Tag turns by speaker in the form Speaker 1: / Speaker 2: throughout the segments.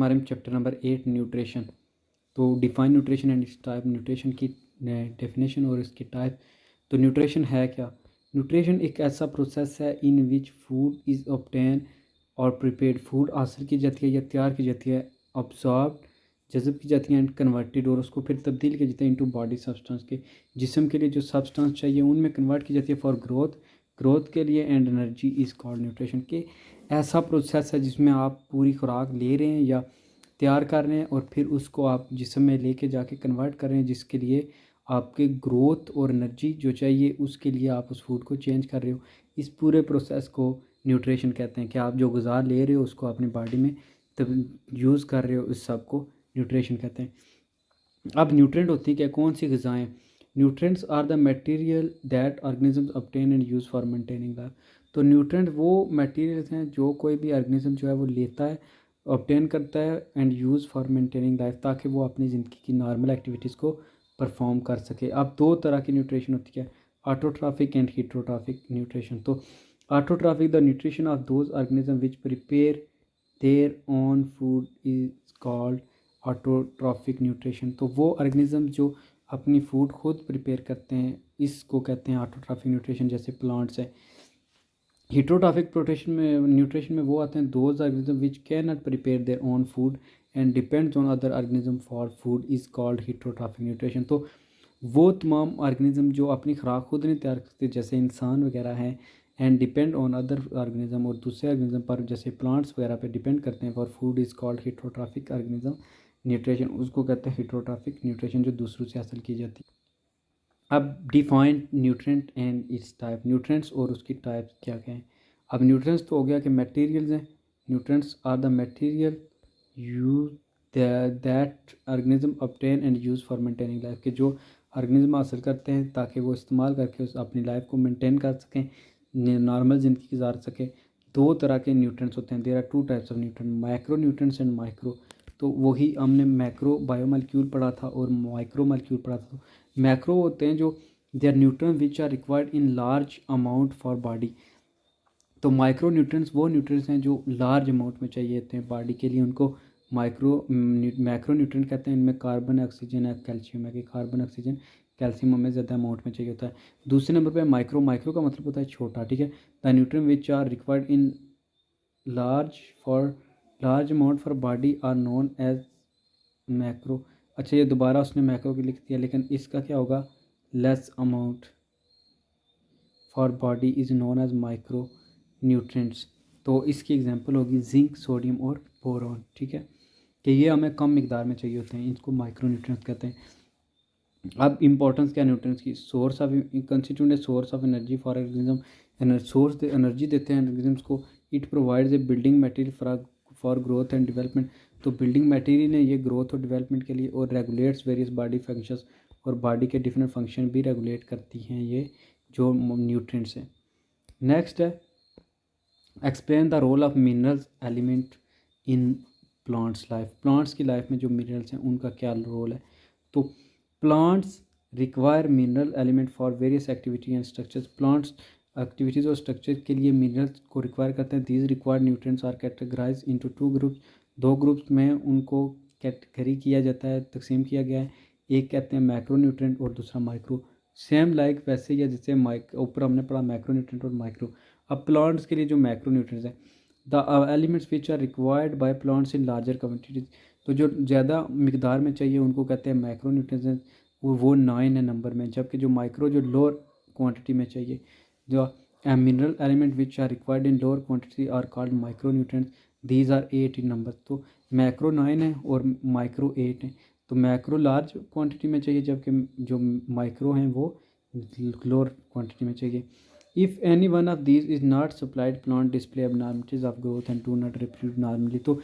Speaker 1: हमारे chapter number 8 nutrition. तो define nutrition and it's type, nutrition की डेफिनेशन और इसकी टाइप। तो न्यूट्रिशन है क्या? न्यूट्रिशन एक ऐसा प्रोसेस है in which food is obtain और प्रिपेयर्ड, फूड हासिल की जाती है या तैयार की जाती है, ऑब्जॉर्ब जज़ब की जाती है एंड कन्वर्टेड, और उसको फिर तब्दील किया जाता है इनटू बॉडी सब्सटेंस के, जिस्म के लिए जो सब्सटेंस चाहिए उनमें कन्वर्ट की जाती है फॉर ग्रोथ, ग्रोथ के लिए, and energy is called nutrition. के ऐसा प्रोसेस है जिसमें आप पूरी खुराक ले रहे हैं या तैयार कर रहे हैं और फिर उसको आप जिस्म में लेके जाके कन्वर्ट कर रहे हैं, जिसके लिए आपके ग्रोथ और एनर्जी जो चाहिए उसके लिए आप उस फूड को चेंज कर रहे हो। इस पूरे प्रोसेस को न्यूट्रिशन कहते हैं कि आप जो ग़िज़ा ले रहे हो उसको अपनी बॉडी में तब यूज़ कर रहे हो, इस सब को न्यूट्रिशन कहते हैं। अब न्यूट्रिएंट होती क्या, कौन सी ग़िज़ाएँ? Nutrients are the material that organisms obtain and use for maintaining life. तो न्यूट्रिएंट वो मटेरियल्स हैं जो कोई भी ऑर्गेनिज्म जो है वो लेता है, ऑब्टेन करता है and use for maintaining life, ताकि वो अपनी ज़िंदगी की नॉर्मल एक्टिविटीज़ को परफॉर्म कर सके। अब दो तरह की न्यूट्रिशन होती है, ऑटोट्रॉफिक एंड हीटरोट्रॉफिक न्यूट्रिशन। तो autotrophic the nutrition of those organism which prepare their own food is called autotrophic nutrition. तो वो ऑर्गेनिज्म जो अपनी फूड खुद प्रिपेयर करते हैं इसको कहते हैं ऑटोट्रॉफिक न्यूट्रिशन, जैसे प्लांट्स है। हीटरोट्रॉफिक प्रोटेशन में न्यूट्रिशन में वो आते हैं those organism which can not prepare their own food and depends on other organism for food is called heterotrophic nutrition. तो वो तमाम ऑर्गेनिज्म जो अपनी खुराक खुद नहीं तैयार करते, जैसे इंसान वगैरह हैं, and depend on other organism, और दूसरे ऑर्गेनिज्म पर जैसे प्लांट्स वगैरह पे डिपेंड करते हैं for food is called heterotrophic organism nutrition, उसको कहते हैं हीटरोट्रॉफिक न्यूट्रिशन जो दूसरों से हासिल की जाती है। अब defined nutrient and it's type, nutrients और उसकी टाइप क्या क्या हैं। अब न्यूट्रिएंट्स तो हो गया कि मटेरियल्स हैं, nutrients are the material use that organism obtain and use for maintaining life, के जो ऑर्गेनिज्म हासिल करते हैं ताकि वो इस्तेमाल करके उस अपनी लाइफ को मेंटेन कर सकें, नॉर्मल ज़िंदगी गुजार सकें। दो तरह के न्यूट्रिएंट्स होते हैं, there are two types of nutrient, micro nutrients and micro. तो वही हमने मैक्रो बायोमोलिक्यूल पढ़ा था और माइक्रो मोलिक्यूल पढ़ा था। मैक्रो होते हैं जो they are nutrient which are required in large amount for body. तो माइक्रो न्यूट्रिएंट्स वो न्यूट्रिएंट्स हैं जो लार्ज अमाउंट में चाहिए होते हैं बॉडी के लिए, उनको मैक्रो न्यूट्रिएंट कहते हैं। इनमें कार्बन है, ऑक्सीजन है, कैल्शियम है, कि कार्बन ऑक्सीजन कैल्शियम हमें ज़्यादा अमाउंट में चाहिए होता है। दूसरे नंबर पे माइक्रो, माइक्रो का मतलब होता है छोटा, ठीक है। The nutrient which are required in large for large amount for body are known as macro. अच्छा, ये दोबारा उसने मैक्रो की लिख दिया, लेकिन इसका क्या होगा, less amount for body is known as micro nutrients. तो इसकी एग्जांपल होगी जिंक, सोडियम और बोरॉन, ठीक है, कि ये हमें कम मिकदार में चाहिए होते हैं, इसको माइक्रो न्यूट्रिएंट्स कहते हैं। अब इंपॉर्टेंस क्या न्यूट्रिएंट्स की, source of constituent source of energy for organism, source energy देते हैं ऑर्गेनिजम्स को। It provides a building material for growth and development. तो बिल्डिंग मटेरियल है ये ग्रोथ और डेवलपमेंट के लिए, और रेगुलेट्स वेरियस बॉडी फंक्शंस, और बॉडी के डिफरेंट फंक्शन भी रेगुलेट करती हैं ये जो न्यूट्रिएंट्स हैं। नेक्स्ट है explain the role of minerals element in plants life. Plants की लाइफ में जो मिनरल्स हैं उनका क्या रोल है। तो plants require mineral element for various activity and structures. Plants activities और स्ट्रक्चर के लिए मिनरल्स को रिक्वायर करते हैं। These required nutrients are categorize into two groups. दो ग्रुप्स में उनको कैटेगरी किया जाता है, तकसीम किया गया है। एक कहते हैं मैक्रो न्यूट्रिएंट और दूसरा माइक्रो। सेम लाइक वैसे ही है जैसे ऊपर हमने पढ़ा मैक्रो न्यूट्रिएंट और माइक्रो। अब प्लांट्स के लिए जो मैक्रो न्यूट्रिएंट्स हैं, the elements which are required by plants in larger quantities. तो जो ज़्यादा मिकदार में चाहिए उनको कहते हैं मैक्रो न्यूट्रिएंट्स, वो 9 है नंबर में। जबकि जो माइक्रो जो लोअर क्वांटिटी में चाहिए, जो mineral element which are required in lower quantity are called micro nutrients, these are 8 in number. तो मैक्रो 9 है और माइक्रो 8 है। तो मैक्रो लार्ज क्वांटिटी में चाहिए जबकि जो माइक्रो हैं वो लोअर क्वांटिटी में चाहिए। If any one of these is not supplied plant display abnormalities of growth and do not reproduce normally. तो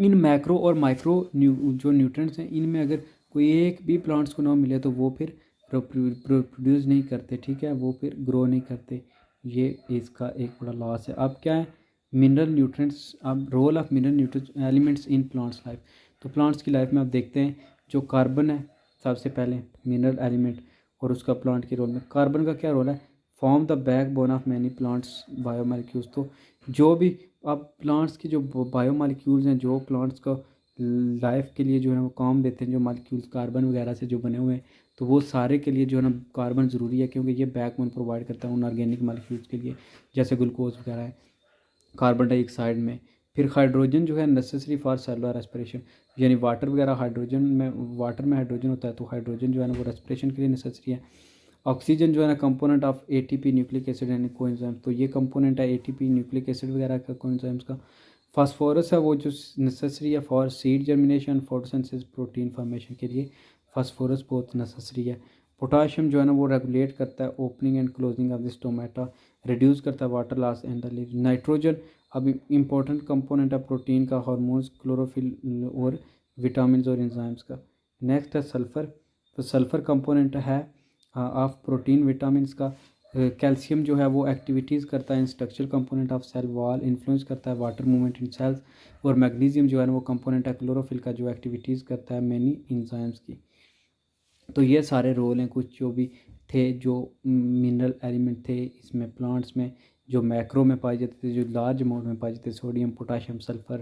Speaker 1: इन मैक्रो और माइक्रो जो न्यूट्रिएंट्स हैं इनमें अगर कोई एक भी प्लांट्स को ना मिले तो वो फिर प्रोड्यूस नहीं करते, ठीक है, वो फिर ग्रो नहीं करते। ये इसका एक बड़ा लॉस है। अब क्या है मिनरल न्यूट्रिएंट्स, अब role of mineral nutrients elements in plants life. तो प्लांट्स की लाइफ में आप देखते हैं जो कार्बन है सबसे पहले मिनरल एलिमेंट, और उसका प्लांट के रोल में कार्बन का क्या रोल है, form the back bone of many plants biomolecules. तो जो भी अब प्लांट्स की जो बायोमालिक्यूल्स हैं, जो प्लांट्स को लाइफ के लिए जो है वो काम देते हैं, जो मालिक्यूल्स कार्बन वगैरह से जो बने हुए हैं, तो वो सारे के लिए जो है ना कार्बन ज़रूरी है, क्योंकि ये बैकबोन प्रोवाइड करता है उन ऑर्गेनिक मालिक्यूल्स के लिए, जैसे ग्लूकोज वगैरह है कार्बन डाइऑक्साइड में। फिर हाइड्रोजन जो है नेसेसरी फॉर सेलुलर रेस्पिरेशन, यानी वाटर वगैरह हाइड्रोजन में, वाटर में हाइड्रोजन होता है, तो हाइड्रोजन जो है ना वो रेस्पिरेशन के लिए नेसेसरी है। ऑक्सीजन जो है ना component of ATP nucleic acid यानी कोएंजाइम, तो ये कंपोनेंट है एटीपी न्यूक्लिक एसिड वगैरह का कोएंजाइम्स का। फास्फोरस है वो जो नेसेसरी है for seed germination photosynthesis protein formation के लिए, फास्फोरस बहुत नेसेसरी है। पोटाशियम जो है ना वो रेगुलेट करता है opening and closing of the stomata, reduce करता है water loss and the leave. Nitrogen अब इम्पोर्टेंट कंपोनेंट है प्रोटीन का, हार्मोन्स, क्लोरोफिल और विटामिन और एंजाइम्स का। नेक्स्ट है सल्फ़र, तो सल्फ़र कंपोनेंट है ऑफ प्रोटीन विटामिन का। कैल्शियम जो है वो एक्टिविटीज़ करता है in structural component of cell wall, influence करता है वाटर मूवमेंट इन सेल्स। और मैग्नीशियम जो है ना वो कंपोनेंट है क्लोरोफिल का, जो एक्टिविटीज़ करता है मैनी एंजाइम्स की। तो ये सारे रोल हैं कुछ जो भी थे, जो मिनरल एलिमेंट थे इसमें प्लांट्स में, जो मैक्रो में पाए जाते थे, जो लार्ज अमाउंट में पाए जाते थे, sodium, potassium, sulphur,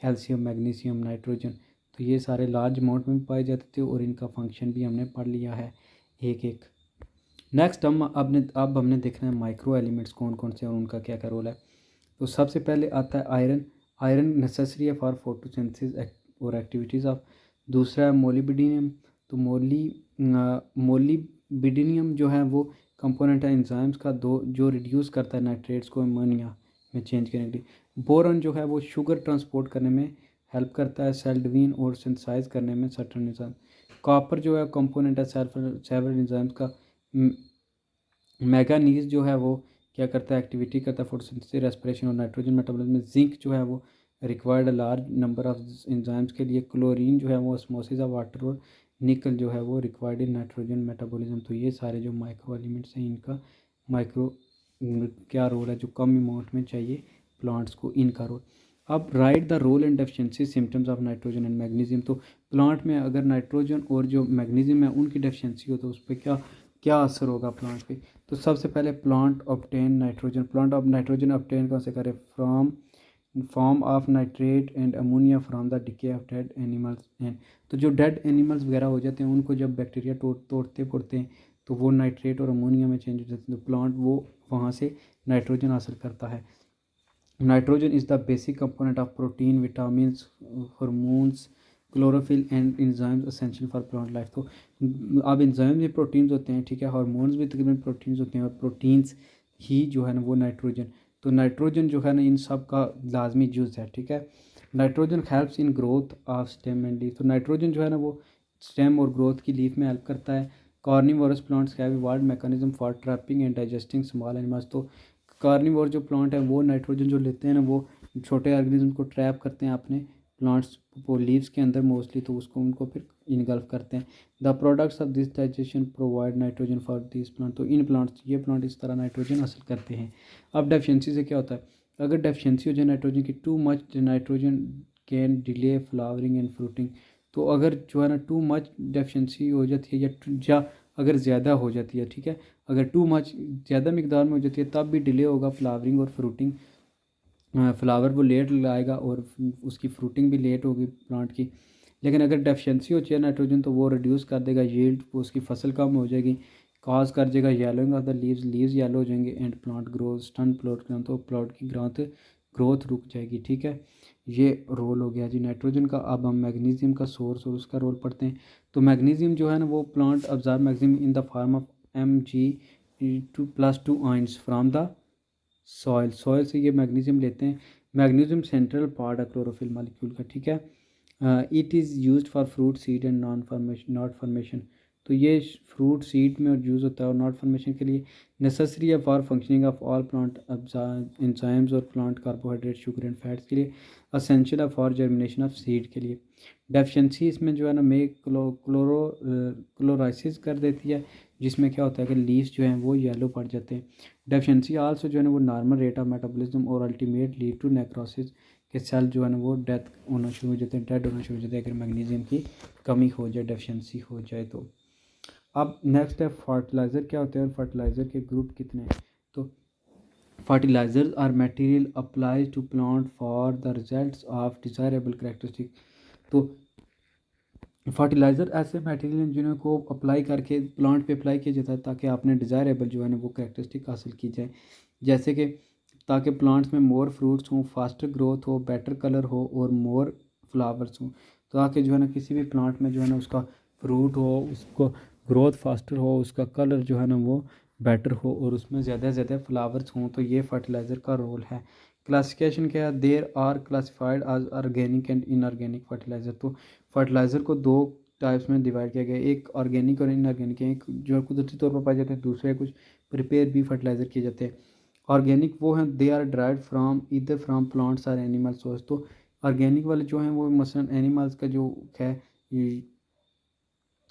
Speaker 1: calcium, magnesium, nitrogen, तो ये सारे लार्ज अमाउंट में पाए जाते थे और इनका फंक्शन भी हमने पढ़ लिया है एक एक। नेक्स्ट अब हमने देखना है माइक्रो एलिमेंट्स कौन कौन से और उनका क्या क्या रोल है। तो सबसे पहले आता है आयरन। आयरन नेसेसरी है फॉर फोटोसिंथेसिस और एक्टिविटीज़ ऑफ। दूसरा है मोलिबिडिनियम, तो मोलिबिडिनियम जो है वो कंपोनेंट है एंजाइम्स का, दो जो रिड्यूस करता है नाइट्रेट्स को अमोनिया में चेंज करने के लिए। बोरॉन जो है वो शुगर ट्रांसपोर्ट करने में हेल्प करता है, सेल डिवीजन और सिंथेसाइज करने में सर्टेन एंजाइम। कॉपर जो है कंपोनेंट है सेवरल एंजाइम्स का। मैंगनीज जो है वो क्या करता है, एक्टिविटी करता है फोटोसिंथेसिस, रेस्पिरेशन और नाइट्रोजन मेटाबॉलिज्म में। जिंक जो है वो required large number of enzymes के लिए। क्लोरीन जो है वो ऑस्मोसिस ऑफ वाटर। और निकल जो है वो रिक्वायर्ड इन नाइट्रोजन मेटाबॉलिज्म। तो ये सारे जो माइक्रो एलिमेंट्स हैं इनका माइक्रो क्या रोल है, जो कम अमाउंट में चाहिए प्लांट्स को, इनका रोल। अब write the role and deficiency symptoms of nitrogen and magnesium, तो प्लांट में अगर नाइट्रोजन और जो मैग्नीशियम है उनकी डेफिशिएंसी हो तो उस पर क्या क्या असर होगा प्लांट पे। तो सबसे पहले plant obtain nitrogen, plant of nitrogen obtain कौन से करे, from form of nitrate and ammonia from the decay of dead animals and, तो जो डेड एनिमल्स वगैरह हो जाते हैं उनको जब बैक्टीरिया तोड़ते पड़ते हैं तो वो नाइट्रेट और अमोनिया में चेंज हो जाते हैं, तो प्लांट वो वहाँ से नाइट्रोजन हासिल करता है। Nitrogen is the basic component of protein, vitamins, hormones, chlorophyll and enzymes essential for plant life. तो अब एंजाइम्स भी प्रोटीन्स होते हैं, ठीक है, हार्मोन्स भी तकरीबन प्रोटीन्स होते हैं, और प्रोटीन्स ही जो है ना वो नाइट्रोजन। तो नाइट्रोजन जो है ना इन सब का लाजमी जुज़ है, ठीक है। Nitrogen helps in growth of stem and leaf, तो नाइट्रोजन जो है ना वो स्टेम और ग्रोथ की लीफ में हेल्प करता है। Carnivorous plants have evolved mechanism for trapping and digesting small animals, तो कार्निवोर जो प्लांट है वो नाइट्रोजन जो लेते हैं ना वो छोटे ऑर्गेनिज्म को ट्रैप करते हैं अपने प्लांट्स वो लीव्स के अंदर मोस्टली, तो उसको उनको फिर इनगल्फ करते हैं। The products of this digestion provide nitrogen for this plant, तो इन प्लांट्स ये प्लांट इस तरह नाइट्रोजन हासिल करते हैं। अब डेफिशिएंसी से क्या होता है, अगर डेफिशिएंसी हो जाए नाइट्रोजन की, too much nitrogen can delay flowering and fruiting, तो अगर जो है ना टू मच डेफिशिएंसी हो जाती है या अगर ज़्यादा हो जाती है, ठीक है, अगर टू मच ज़्यादा मकदार में हो जाती है तब भी डिले होगा फ्लावरिंग और फ्रूटिंग, फ्लावर वो लेट लाएगा और उसकी फ्रूटिंग भी लेट होगी प्लांट की। लेकिन अगर डेफिशिएंसी हो जाए नाइट्रोजन तो वो रिड्यूस कर देगा यील्ड, उसकी फसल कम हो जाएगी, काज कर देगा yellowing of the leaves yellow हो जाएंगे and plant growth stunt plant growth, तो प्लॉट की ग्रोथ रुक जाएगी, ठीक है। ये रोल हो गया जी नाइट्रोजन का। अब हम मैग्नीशियम का सोर्स और उसका रोल पढ़ते हैं। तो मैग्नीशियम जो है ना वो plant absorb magnesium in the form of Mg+2 ions from the soil से ये मैग्नीशियम लेते हैं। मैग्नीशियम सेंट्रल पार्ट है क्लोरोफिल मॉलिक्यूल का, ठीक है। It is used for fruit seed and not formation, तो ये फ्रूट सीड में यूज़ होता है और नॉट फॉर्मेशन के लिए नेसेसरी है for functioning of all plant enzymes और plant carbohydrate sugar and fats के लिए असेंशियल है फॉर जर्मिनेशन ऑफ सीड के लिए। डेफिशिएंसी इसमें जो है ना में क्लोराइसिस कर देती है, जिसमें क्या होता है कि लीव्स जो हैं वो येलो पड़ जाते हैं। डेफिशिएंसी आल्सो जो है ना वो नॉर्मल रेट ऑफ मेटाबॉलिज्म और अल्टीमेट लीड टू नेक्रोसिस, के सेल जो है ना वो डेथ होना शुरू हो जाते हैं, डेड होना शुरू हो जाते हैं अगर मैग्नीशियम की कमी हो जाए, डेफिशिएंसी हो जाए तो। अब नेक्स्ट है फर्टिलाइज़र क्या होते हैं और फर्टिलाइज़र के ग्रुप कितने हैं। तो Fertilizers are material applied to plant for the results of desirable characteristic. तो फर्टिलाइज़र ऐसे मटेरियल हैं जिनको अप्लाई करके प्लांट पे अप्लाई किया जाता है ताकि आपने डिज़ायरेबल जो है ना वो कैरेक्टरिस्टिक हासिल की जाए, जैसे कि ताकि प्लांट्स में मोर फ्रूट्स हों, फास्टर ग्रोथ हो, बेटर कलर हो और मोर फ्लावर्स हों, ताकि जो है ना किसी भी प्लांट में जो है ना उसका फ्रूट हो, उसको ग्रोथ फास्टर हो, उसका कलर जो है ना वो बेटर हो और उसमें ज़्यादा से ज़्यादा फ्लावर्स हों। तो ये फर्टिलाइज़र का रोल है। क्लासिफिकेशन क्या है? There are classified as organic and inorganic fertilizer. तो फर्टिलाइज़र को दो टाइप्स में डिवाइड किया गया है, एक ऑर्गेनिक और इनऑर्गेनिक है। एक जो कुदरती तौर पर पाए जाते हैं, दूसरे कुछ प्रिपेयर भी फर्टिलाइज़र किए जाते हैं। ऑर्गेनिक वो हैं they are derived from either from plants और एनिमल सोर्स। तो ऑर्गेनिक वाले जो हैं वो मसलन एनिमल्स का जो है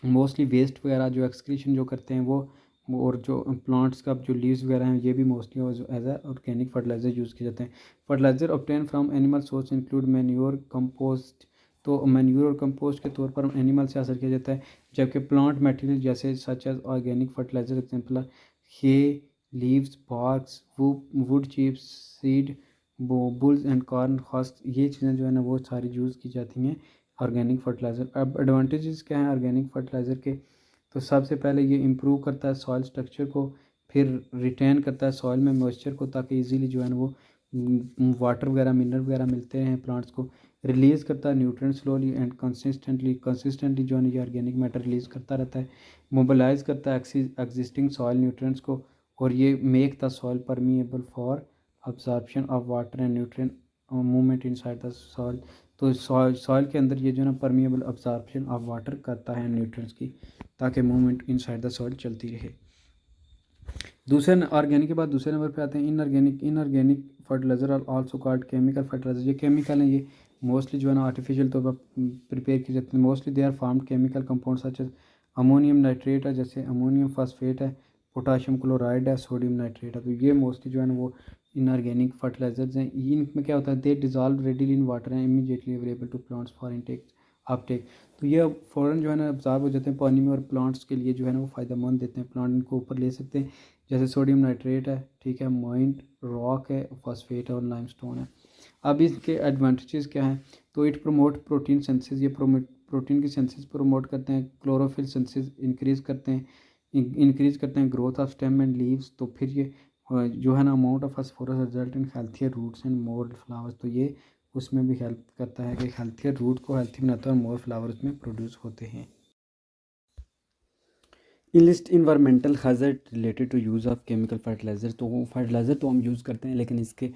Speaker 1: मोस्टली वेस्ट वगैरह जो एक्सक्रीशन जो करते हैं वो और जो प्लांट्स का जो लीव्स वगैरह हैं ये भी mostly as a organic fertilizer use किए जाते हैं। Fertilizer obtain from animal source include manure compost. तो मैन्योर और कंपोस्ट के तौर पर एनिमल से हासिल किया जाता है, जबकि प्लांट मटेरियल जैसे such as organic fertilizer example hay leaves barks wood chips seed hulls and corn husk, ये चीज़ें जो है ना वो सारी यूज़ की जाती हैं ऑर्गेनिक फर्टिलाइज़र। अब एडवांटेजेस क्या हैं ऑर्गेनिक फर्टिलाइज़र के? तो सबसे पहले ये इम्प्रूव करता है सॉइल स्ट्रक्चर को, फिर रिटेन करता है सॉइल में मॉइस्चर को ताकि इजीली जो है ना वो वाटर वगैरह मिनरल वगैरह मिलते हैं प्लांट्स को। रिलीज़ करता है न्यूट्रिएंट स्लोली एंड कंसिस्टेंटली जो है ना ये ऑर्गेनिक मैटर रिलीज़ करता रहता है। मोबिलाइज करता है एग्जिस्टिंग सॉइल न्यूट्रिएंट्स को, और ये make the soil permeable for absorption of water and nutrient movement inside the soil. तो सॉइल के अंदर ये जो है ना परमिएबल अब्जॉर्प्शन ऑफ वाटर करता है न्यूट्रिएंट्स की, ताकि मूवमेंट इनसाइड द सॉइल चलती रहे। दूसरे ऑर्गेनिक के बाद दूसरे नंबर पे आते हैं inorganic. Inorganic fertilizer are also called chemical fertilizer. ये केमिकल हैं, ये मोस्टली जो है ना आर्टिफिशियल तौर पर प्रिपेयर किए जाते हैं। Mostly they are formed chemical compound such as ammonium nitrate है, जैसे अमोनियम फास्फेट है, पोटाशियम क्लोराइड है, सोडियम नाइट्रेट है। तो ये मोस्टली जो है ना वो इनऑर्गेनिक फर्टिलाइजर्स हैं। इनमें क्या होता है? They dissolve readily in water and immediately available to plants for intake uptake. तो ये फ़ौरन जो है ना अब्जॉर्ब हो जाते हैं पानी में और प्लांट्स के लिए जो है ना वो फ़ायदेमंद देते हैं, प्लांट इनको ऊपर ले सकते हैं, जैसे सोडियम नाइट्रेट है, ठीक है, मोइंट रॉक है, फॉस्फेट है और लाइमस्टोन है। अब इसके एडवांटेजेस क्या हैं? तो इट प्रमोट प्रोटीन सिंथेसिस, ये प्रोटीन की सिंथेसिस प्रमोट करते हैं। क्लोरोफिल सिंथेसिस इंक्रीज़ करते हैं growth of stem and leaves. तो फिर ये जो है ना amount of phosphorus result in healthier roots and more flowers. तो ये उसमें भी हेल्प करता है कि हेल्थियर रूट को हेल्थी बनाता है और मोर फ्लावर उसमें प्रोड्यूस होते हैं। List environmental hazard related to use of chemical fertilizer. तो फर्टिलाइज़र तो हम यूज़ करते हैं, लेकिन इसके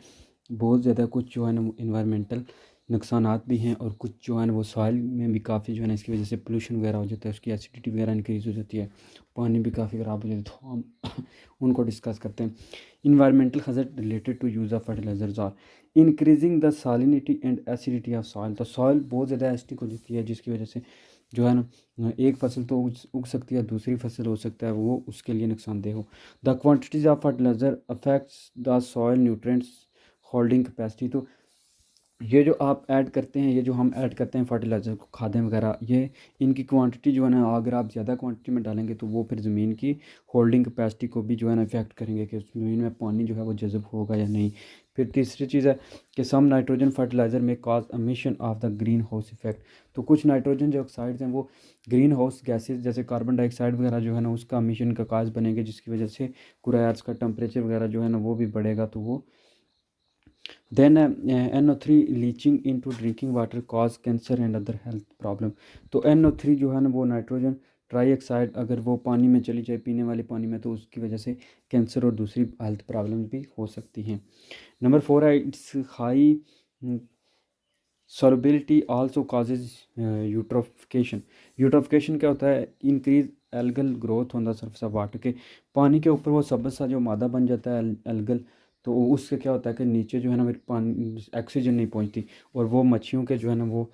Speaker 1: बहुत ज़्यादा कुछ जो है ना इन्वायरमेंटल नुकसानात भी हैं, और कुछ जो है ना वो सॉइल में भी काफ़ी जो है ना इसकी वजह से पोल्यूशन वगैरह हो जाता है, उसकी एसिडिटी वगैरह इंक्रीज़ हो जाती है, पानी भी काफ़ी ख़राब हो जाता है। तो हम उनको डिस्कस करते हैं। Environmental hazard related to use of fertilizers are increasing the salinity and acidity of soil. तो सॉइल बहुत ज़्यादा एसिडिक हो जाती है, जिसकी वजह से जो है ना एक फसल तो उग सकती है, दूसरी फसल हो सकता है वो उसके लिए नुकसानदेह हो। The quantities of fertilizer affects the soil nutrients holding capacity. तो ये जो आप ऐड करते हैं, ये जो हम ऐड करते हैं फर्टिलाइज़र को, खादें वगैरह, ये इनकी क्वांटिटी जो है ना अगर आप ज़्यादा क्वांटिटी में डालेंगे तो वो फिर ज़मीन की होल्डिंग कैपेसिटी को भी जो है ना इफेक्ट करेंगे कि ज़मीन में पानी जो है वो जज़ब होगा या नहीं। फिर तीसरी चीज़ है कि सम नाइट्रोजन फर्टिलाइज़र में cause emission of the green house effect. तो कुछ नाइट्रोजन जो ऑक्साइड्स हैं वो ग्रीन हाउस गैसेज जैसे कार्बन डाइऑक्साइड वगैरह जो है ना उसका एमिशन का काज बनेंगे, जिसकी वजह से पूरा अर्थ का टेम्परेचर वगैरह जो है ना वो भी बढ़ेगा। तो वो then NO3 leaching into drinking water cause cancer and other health problem. तो NO3 जो है ना वो नाइट्रोजन ट्राईऑक्साइड अगर वो पानी में चली जाए, पीने वाले पानी में, तो उसकी वजह से कैंसर और दूसरी हेल्थ प्रॉब्लम्स भी हो सकती हैं। नंबर 4 है it's high solubility also causes eutrophication. Eutrophication क्या होता है? Increase algal growth on the surface of water. के पानी के ऊपर वो सब्ज़ सा जो मादा बन जाता है एल्गल, तो उससे क्या होता है कि नीचे जो है ना पानी ऑक्सीजन नहीं पहुंचती, और वो मच्छियों के जो है ना वो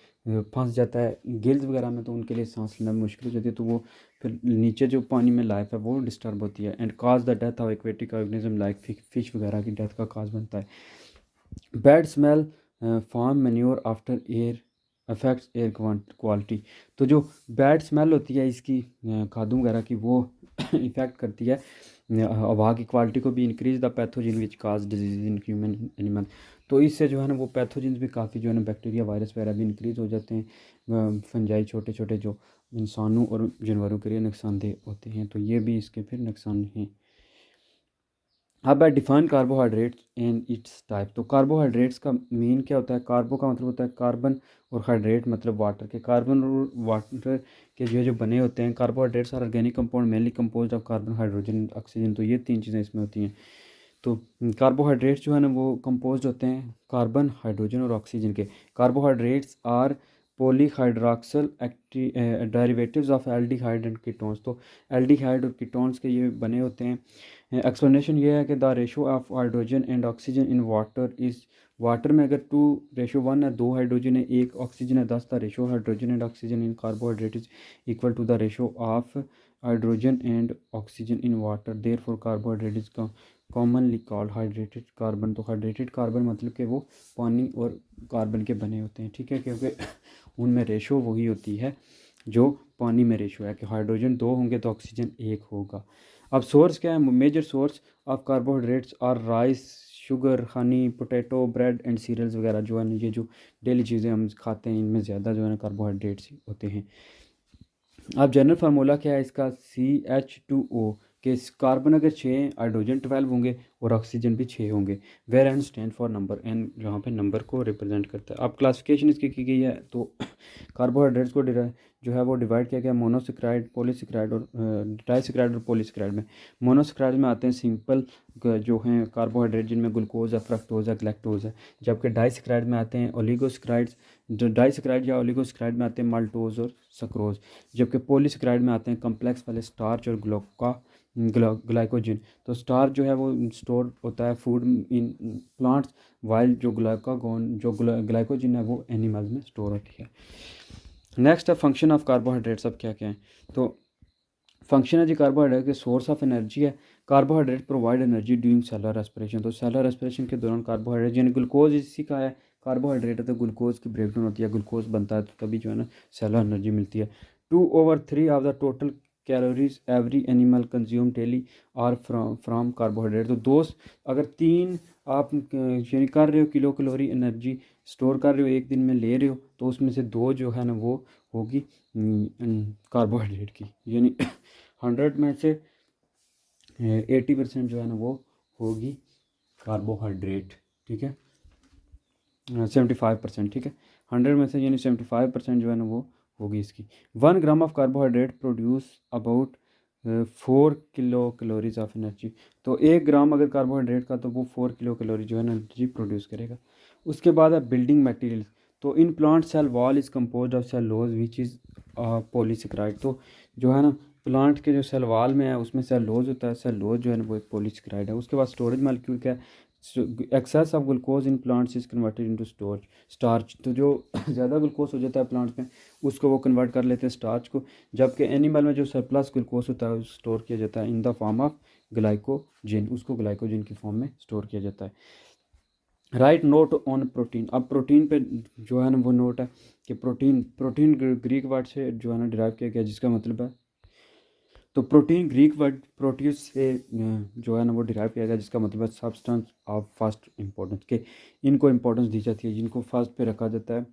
Speaker 1: फंस जाता है गिल्स वगैरह में, तो उनके लिए सांस लेना मुश्किल हो जाती है। तो वो फिर नीचे जो पानी में लाइफ है वो डिस्टर्ब होती है, and cause the death of aquatic organism like fish वगैरह की डेथ का काज बनता है। Bad smell farm manure after air affects air quality. तो जो बैड स्मेल होती है इसकी खादों वगैरह की, वो इफ़ेक्ट करती है हवा की क्वालिटी को भी increase the pathogen which cause disease in human animal. तो इससे जो है ना वो पैथोजन भी काफ़ी जो है ना बैक्टीरिया वायरस वगैरह भी इंक्रीज हो जाते हैं, फंजाई छोटे छोटे जो इंसानों और जानवरों के लिए नुकसानदेह होते हैं। तो ये भी इसके फिर नुकसान हैं। अब है define carbohydrates and it's type. तो कार्बोहाइड्रेट्स का मेन क्या होता है? कार्बो का मतलब होता है कार्बन और हाइड्रेट मतलब वाटर के। कार्बन और वाटर के जो बने होते हैं, carbohydrates are organic compound mainly composed of carbon hydrogen oxygen. तो ये तीन चीज़ें इसमें होती हैं। तो कार्बोहाइड्रेट्स जो है ना वो कंपोज्ड होते हैं कार्बन हाइड्रोजन और ऑक्सीजन के। Carbohydrates are polyhydroxyl derivatives of aldehyde and ketones. तो एल्डिहाइड और कीटोन्स के ये बने होते हैं। एक्सप्लेनेशन ये है कि the ratio of hydrogen and oxygen in water is, water में अगर 2:1 है, 2 हाइड्रोजन है 1 ऑक्सीजन है 10, the ratio hydrogen and oxygen in carbohydrate is equal to the ratio of hydrogen and oxygen in water, therefore carbohydrate is commonly called hydrated carbon. तो hydrated carbon मतलब कि वो पानी और कार्बन के बने होते हैं, ठीक है, क्योंकि उनमें रेशो वही होती है जो पानी में रेशो है कि हाइड्रोजन 2 होंगे तो ऑक्सीजन 1 होगा। अब सोर्स क्या है? मेजर सोर्स ऑफ कार्बोहाइड्रेट्स और rice, sugar, honey, potato, bread and cereals वगैरह जो है ना, ये जो डेली चीज़ें हम खाते हैं इनमें ज़्यादा जो है ना कार्बोहाइड्रेट्स होते हैं। अब जनरल फार्मूला क्या है इसका? CH2O के कार्बन अगर 6 हैं, हाइड्रोजन 12 होंगे और ऑक्सीजन भी 6 होंगे। Where N stand for number, N जहाँ पे नंबर को रिप्रेजेंट करता है। अब क्लासिफिकेशन इसकी की गई है। तो कार्बोहाइड्रेट्स को जो है वो डिवाइड किया गया मोनोसेक्राइड, पॉलीसेक्राइड और डाइसेक्राइड और पॉलीसेक्राइड में। मोनोसेक्राइड में आते हैं सिंपल जो हैं कार्बोहाइड्रेट जिनमें ग्लूकोज है, फ्रक्टोज है, ग्लैक्टोज है। जबकि डाइसेक्राइड में आते हैं ओलिगोसेक्राइड्स, जो डाइसेक्राइड या ओलिगोसेक्राइड में आते हैं माल्टोज और सक्रोज। जबकि पॉलीसेक्राइड में आते हैं कम्प्लेक्स वाले स्टार्च और ग्लाइकोजन। तो स्टार्च जो है वो स्टोर होता है फूड इन प्लांट्स, वाइल जो ग्लाइकोजन है वो एनिमल्स में स्टोर होती है। नेक्स्ट है फंक्शन ऑफ कार्बोहाइड्रेट्स। अब क्या क्या है? तो फंक्शन है जी कार्बोहाइड्रेट के सोर्स ऑफ एनर्जी है। Carbohydrate provide energy during cellular respiration. तो सेलुलर रेस्पिरेशन के दौरान कार्बोहाइड्रेट यानी ग्लूकोज इसी का है, कार्बोहाइड्रेट है तो ग्लूकोज की ब्रेकडाउन होती है, ग्लूकोज बनता है तो तभी जो है ना सेलुलर एनर्जी मिलती है। 2/3 of the total calories every animal consume daily R from carbohydrate. तो दोस्त अगर 3 आप यानी कर रहे हो किलो कैलोरी एनर्जी स्टोर कर रहे हो एक दिन में ले रहे हो, तो उसमें से 2 जो है ना वो होगी कार्बोहाइड्रेट की, यानी 100 में से 80% जो है ना वो होगी कार्बोहाइड्रेट, ठीक है, 75%, ठीक है, 100 में से यानी 75% जो है ना वो होगी इसकी। 1 gram of carbohydrate produce about 4 kilo calories of energy. तो 1 ग्राम अगर कार्बोहाइड्रेट का तो वो 4 किलो कैलोरी जो है ना एनर्जी प्रोड्यूस करेगा। उसके बाद है बिल्डिंग मटेरियल्स। तो in plant cell wall is compose of cellulose which is polysaccharide. तो जो है ना प्लांट के जो सेल वॉल में है उसमें सेलुलोज होता है, सेलुलोज जो है ना वो एक पॉलीसेक्राइड है। उसके बाद स्टोरेज मालिक्यूल क्या है? Excess of glucose in plants is converted into starch. तो जो ज़्यादा ग्लूकोज हो जाता है प्लांट्स में उसको वो कन्वर्ट कर लेते हैं स्टार्च को। जबकि एनिमल में जो सरप्लस ग्लूकोज होता है स्टोर किया जाता है in the form of glycogen, उसको ग्लाइकोजन की फॉर्म में स्टोर किया जाता है। Right note on protein. अब प्रोटीन पे जो है ना वो नोट है कि प्रोटीन ग्रीक वर्ड से जो है ना डिराइव किया गया जिसका मतलब है, तो प्रोटीन ग्रीक वर्ड प्रोटीस से जो है ना वो डिराइव किया गया जिसका मतलब है सब्सटेंस ऑफ फर्स्ट इंपॉर्टेंस, के इनको इंपॉर्टेंस दी जाती है जिनको फर्स्ट पे रखा जाता है।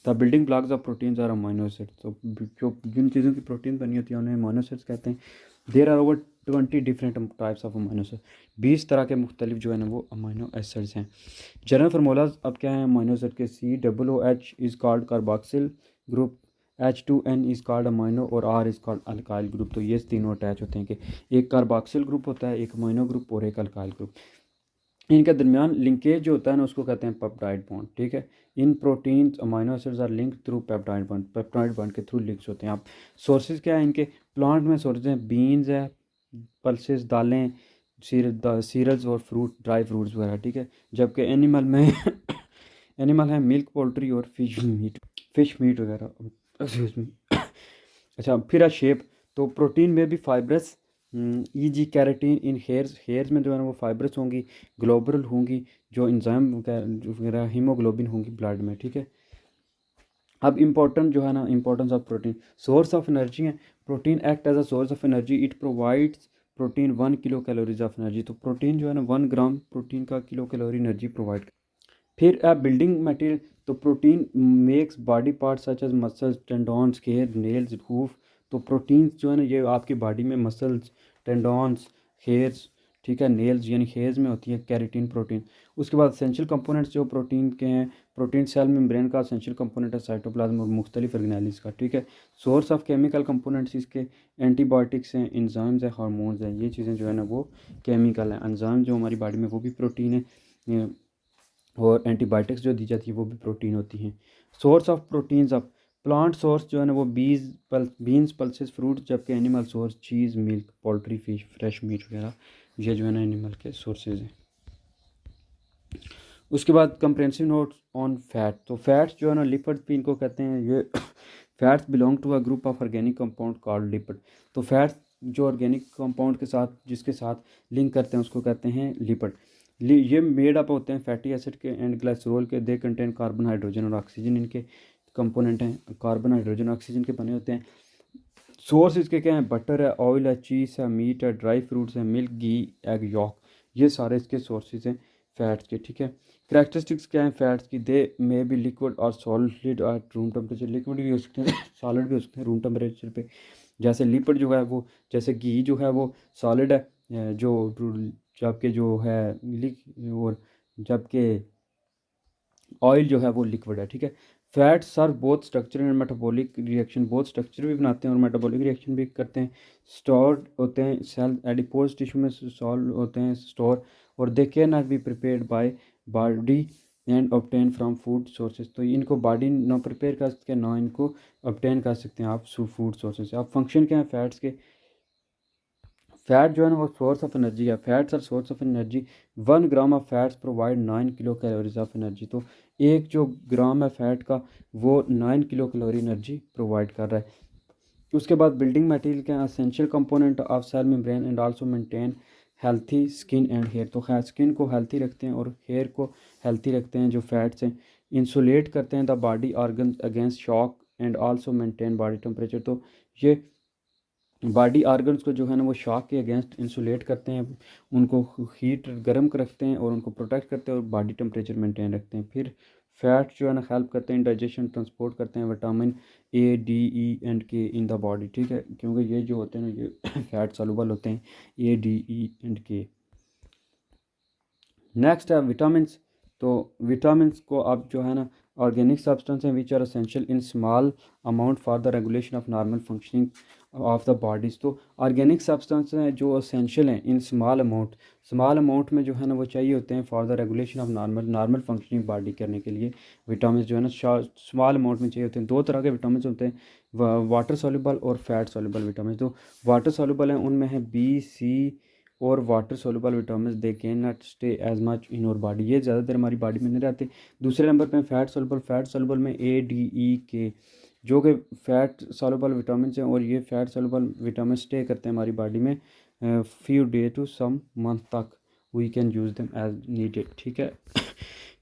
Speaker 1: The building blocks of proteins are amino acid. तो जो जिन चीज़ों की प्रोटीन बनी होती है उन्हें अमीनो एसिड्स कहते हैं। There are over 20 different types of amino acid. 20 तरह के मुख्तलिफ जो है ना वो अमीनो एसिड्स हैं। जनरल फार्मूलाज अब क्या है अमीनो एसिड के? COOH is called carboxyl group, H2N is called amino और R is called alkyl group. तो ये तीनों अटैच होते हैं कि एक कार्बोक्सिल ग्रुप होता है, एक अमीनो ग्रुप और एक अल्काइल ग्रुप। इनके दरमियान लिंकेज जो होता है ना उसको कहते हैं पेप्टाइड बॉन्ड, ठीक है। In proteins amino acids are link through peptide bond, peptide bond के थ्रू लिंक्स होते हैं। आप सोर्सेज क्या है इनके? प्लांट में सोर्सेज हैं बीन्स है, पल्सेस दालें, सीरियल्स और फ्रूट, ड्राई फ्रूट्स वगैरह, ठीक है। जबकि एनिमल में एनिमल है मिल्क, पोल्ट्री और फिश मीट वगैरह। अच्छा फिर है शेप। तो प्रोटीन में भी फाइब्रस, E.g. कैरेटीन इन हेयर्स में जो है ना वो फाइब्रस होंगी, ग्लोबुलर होंगी, जो इंजाइम वगैरह हीमोग्लोबिन होंगी ब्लड में, ठीक है। अब इम्पोर्टेंट जो है ना importance of protein, source of energy है। Protein act as a source of energy, it provides protein 1 kilo calories of energy. तो प्रोटीन जो है ना 1 ग्राम प्रोटीन का किलो कैलोरी एनर्जी प्रोवाइड। फिर बिल्डिंग मटेरियल, तो protein makes body parts such as muscles, tendons, hair, nails, hoof. तो protein जो है ना ये आपकी बॉडी में मसल्स, टेंडॉन्स, हेयर्स, ठीक है, नेल्स यानी हेयर्स में होती है केराटिन प्रोटीन। उसके बाद एसेंशियल कंपोनेंट्स जो प्रोटीन के हैं, प्रोटीन सेल मेम्ब्रेन का एसेंशियल कंपोनेंट है, साइटोप्लाज्म और मुख्तलिफ ऑर्गेनेल्स का, ठीक है। सोर्स ऑफ केमिकल कंपोनेंट्स इसके एंटीबायोटिक्स हैं, एंजाइम्स हैं, हार्मोन्स हैं। ये चीज़ें जो है ना वो केमिकल हैं। एंजाइम जो हमारी बॉडी में वो भी प्रोटीन है, और एंटीबायोटिक्स जो दी जाती है वो भी प्रोटीन होती हैं। Source of proteins of plant source जो है ना वो बीन्स, पल्सेस, फ्रूट, जबकि animal source cheese, milk, poultry, fish, fresh meat वगैरह ये जो है ना एनिमल के सोर्सेज हैं। उसके बाद कंप्रेहेंसिव नोट्स ऑन फैट। तो फैट्स जो है ना लिपिड भी इनको कहते हैं। ये fats belong to a group of organic compound called lipid. तो फैट्स जो ऑर्गेनिक कंपाउंड के साथ जिसके साथ लिंक करते हैं उसको कहते हैं लिपिड। ये मेड अप होते हैं फैटी एसिड के एंड ग्लाइसरोल के। दे कंटेन कार्बन, हाइड्रोजन और ऑक्सीजन इनके कंपोनेंट हैं। कार्बन, हाइड्रोजन, ऑक्सीजन के बने होते हैं। सोर्स इसके क्या हैं? बटर है, ऑयल है, चीज़ है, मीट है, ड्राई फ्रूट्स है, मिल्क, घी, एग यॉक, ये सारे इसके सोर्सेज हैं फैट्स के, ठीक है। करेक्टरिस्टिक्स क्या हैं फैट्स की? दे मे बी लिक्विड और solid at room temperature. Liquid भी हो सकते हैं, सॉलिड भी हो सकते हैं रूम टेम्परेचर पे। जैसे लिपिड जो है वो, जैसे घी जो है वो सॉलिड है, जो जबकि जो है और जबकि ऑयल जो है वो लिक्विड है, ठीक है। Fats serve both structure and metabolic reaction. Both structure भी बनाते हैं और मेटाबॉलिक रिएक्शन भी करते हैं। स्टोर होते हैं सेल एडिपोज टिश्यू में, सॉल्व होते हैं स्टोर, और दे can not be prepared by body and obtain from food sources. तो इनको बॉडी ना प्रिपेयर कर सकते हैं ना इनको ऑब्टेन कर सकते हैं आप फूड सोर्सेज से। अब फंक्शन क्या है फैट्स के? फैट जो है ना वो सोर्स ऑफ एनर्जी है। Fats are source of energy. 1 gram of fats provide 9 kilo calories of energy. तो एक जो ग्राम है फैट का वो 9 किलो कैलोरी एनर्जी प्रोवाइड कर रहा है। उसके बाद बिल्डिंग मटेरियल के essential component of cell membrane and also maintain healthy skin and hair. तो स्किन को हेल्थी रखते हैं और हेयर को हेल्थी रखते हैं जो फैट्स हैं। इंसुलेट करते हैं the body organ against shock and also maintain body temperature. तो ये बॉडी आर्गन्स को जो है ना वो शॉक के अगेंस्ट इंसुलेट करते हैं, उनको हीट गर्म रखते हैं और उनको प्रोटेक्ट करते हैं और बॉडी टेम्परेचर मेंटेन रखते हैं। फिर फैट जो है ना हेल्प करते हैं डाइजेशन, ट्रांसपोर्ट करते हैं vitamin A, D, E and के इन द बॉडी, ठीक है, क्योंकि ये जो होते हैं ना ये फैट सॉल्युबल होते हैं, A, D, E and K. Next है विटामिन्स। तो विटामिन्स को आप जो है ना ऑर्गेनिक सब्सटेंस हैं which are essential in small amount for the regulation of normal functioning of the bodies. तो ऑर्गेनिक सब्सटेंस हैं जो असेंशियल हैं इन स्मॉल अमाउंट में जो है ना वो चाहिए होते हैं for the regulation of normal functioning body करने के लिए। विटामिन जो है ना स्मॉल अमाउंट में चाहिए होते हैं। दो तरह के विटामिन होते हैं, वाटर सॉल्युबल और फैट सॉल्युबल विटामिन। तो वाटर सॉल्युबल हैं उनमें है बी, सी और water soluble vitamin. They can not stay as much in और बॉडी, ये ज़्यादा देर हमारी बॉडी में नहीं रहते। दूसरे नंबर पे फैट सोलुबल में ए, डी, ई, के, जो कि फैट सोलुबल विटामिन हैं और ये फैट सोलुबल विटामिन स्टे करते हैं हमारी बॉडी में few day to some month तक। We can use them as needed, ठीक है।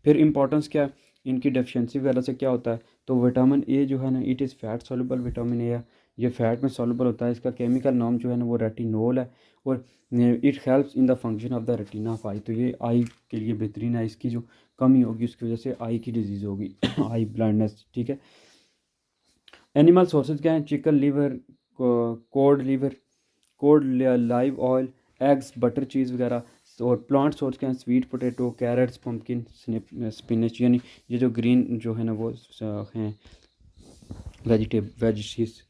Speaker 1: फिर इंपॉर्टेंस क्या है इनकी? डेफिशिएंसी वगैरह से क्या होता है? तो विटामिन ए जो है ना it is fat soluble vitamin A है, ये फैट में सॉल्युबल होता है। इसका केमिकल नाम जो है ना वो रेटिनोल है और it helps in the function of the retina of eye. तो ये आई के लिए बेहतरीन है। इसकी जो कमी होगी उसकी वजह से आई की डिजीज़ होगी आई ब्लाइंडनेस, ठीक है। एनिमल सोर्सेज क्या हैं? Chicken liver, cod liver oil, eggs, butter, cheese वगैरह। और प्लांट सोर्स क्या हैं? Sweet potato, carrots, pumpkin, spinach, यानी ये जो ग्रीन जो है ना वो हैं वेजिटेबल्स।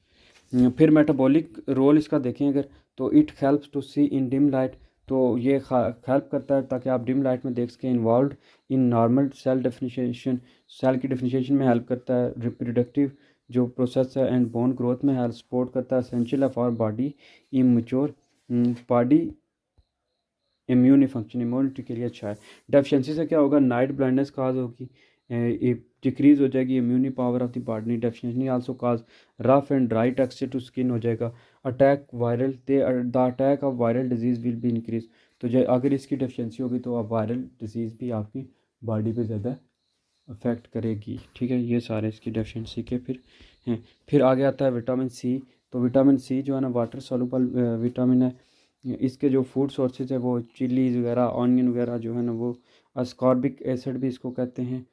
Speaker 1: फिर मेटाबॉलिक रोल इसका देखें अगर, तो it helps to see in dim light. तो ये हेल्प करता है ताकि आप डिम लाइट में देख सकें। Involve in normal cell definition, cell की डेफिनेशन में हेल्प करता है। रिप्रोडक्टिव जो प्रोसेस है एंड बोन ग्रोथ में हेल्प सपोर्ट करता है। एसेंशियल है for body immature body immune function, immunity के लिए अच्छा है। डेफिशिएंसी से क्या होगा? नाइट ब्लाइंडनेस काज होगी, डिक्रीज़ हो जाएगी immune power of the body. Deficiency also cause rough and dry texture to skin हो जाएगा। Attack viral the attack of viral disease will be increase. तो जो अगर इसकी डेफिशिएंसी होगी तो अब वायरल डिजीज़ भी आपकी बॉडी पे ज़्यादा अफेक्ट करेगी, ठीक है। ये सारे इसकी डेफिशिएंसी के फिर हैं। फिर आगे आता है विटामिन सी। तो विटामिन सी जो है ना वाटर सॉल्युबल विटामिन है इसके जो फूड सोर्सेज है वो चिलीज़ वगैरह, ऑनियन वगैरह जो है ना वो, अस्कॉर्बिक एसिड भी इसको कहते हैं।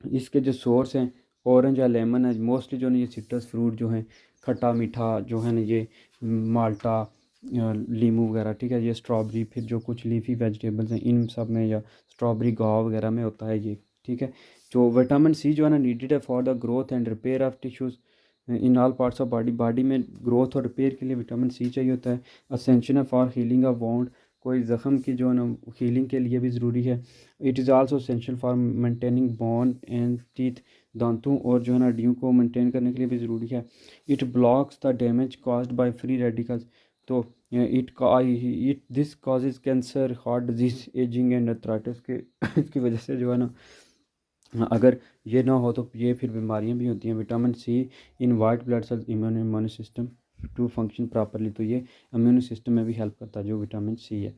Speaker 1: इसके जो सोर्स हैं ऑरेंज या लेमन है, मोस्टली जो है ये सिट्रस फ्रूट जो हैं, खट्टा मीठा जो है ना ये माल्टा, लीमू वगैरह, ठीक है, ये स्ट्रॉबेरी, फिर जो कुछ लीफी वेजिटेबल्स हैं इन सब में, या स्ट्रॉबेरी गाव वगैरह में होता है ये, ठीक है। जो विटामिन सी जो है ना नीडेड है for the growth and repair of tissues in all parts of body. Body में ग्रोथ और रिपेयर के लिए विटामिन सी चाहिए होता है। असेंशियल है फॉर हीलिंग ऑफ वाउंड, कोई ज़ख़म की जो है ना हीलिंग के लिए भी ज़रूरी है। It is also essential for maintaining bone and teeth, दांतों और जो है ना हड्डियों को मेंटेन करने के लिए भी ज़रूरी है। It blocks the damage caused by free radicals, तो it this causes cancer, heart disease, ageing and arthritis के इसकी वजह से जो है ना, अगर ये ना हो तो ये फिर बीमारियां भी होती हैं। Vitamin C in white blood cells immune system to function properly, तो ये इम्यून सिस्टम में भी हेल्प करता है जो विटामिन सी है।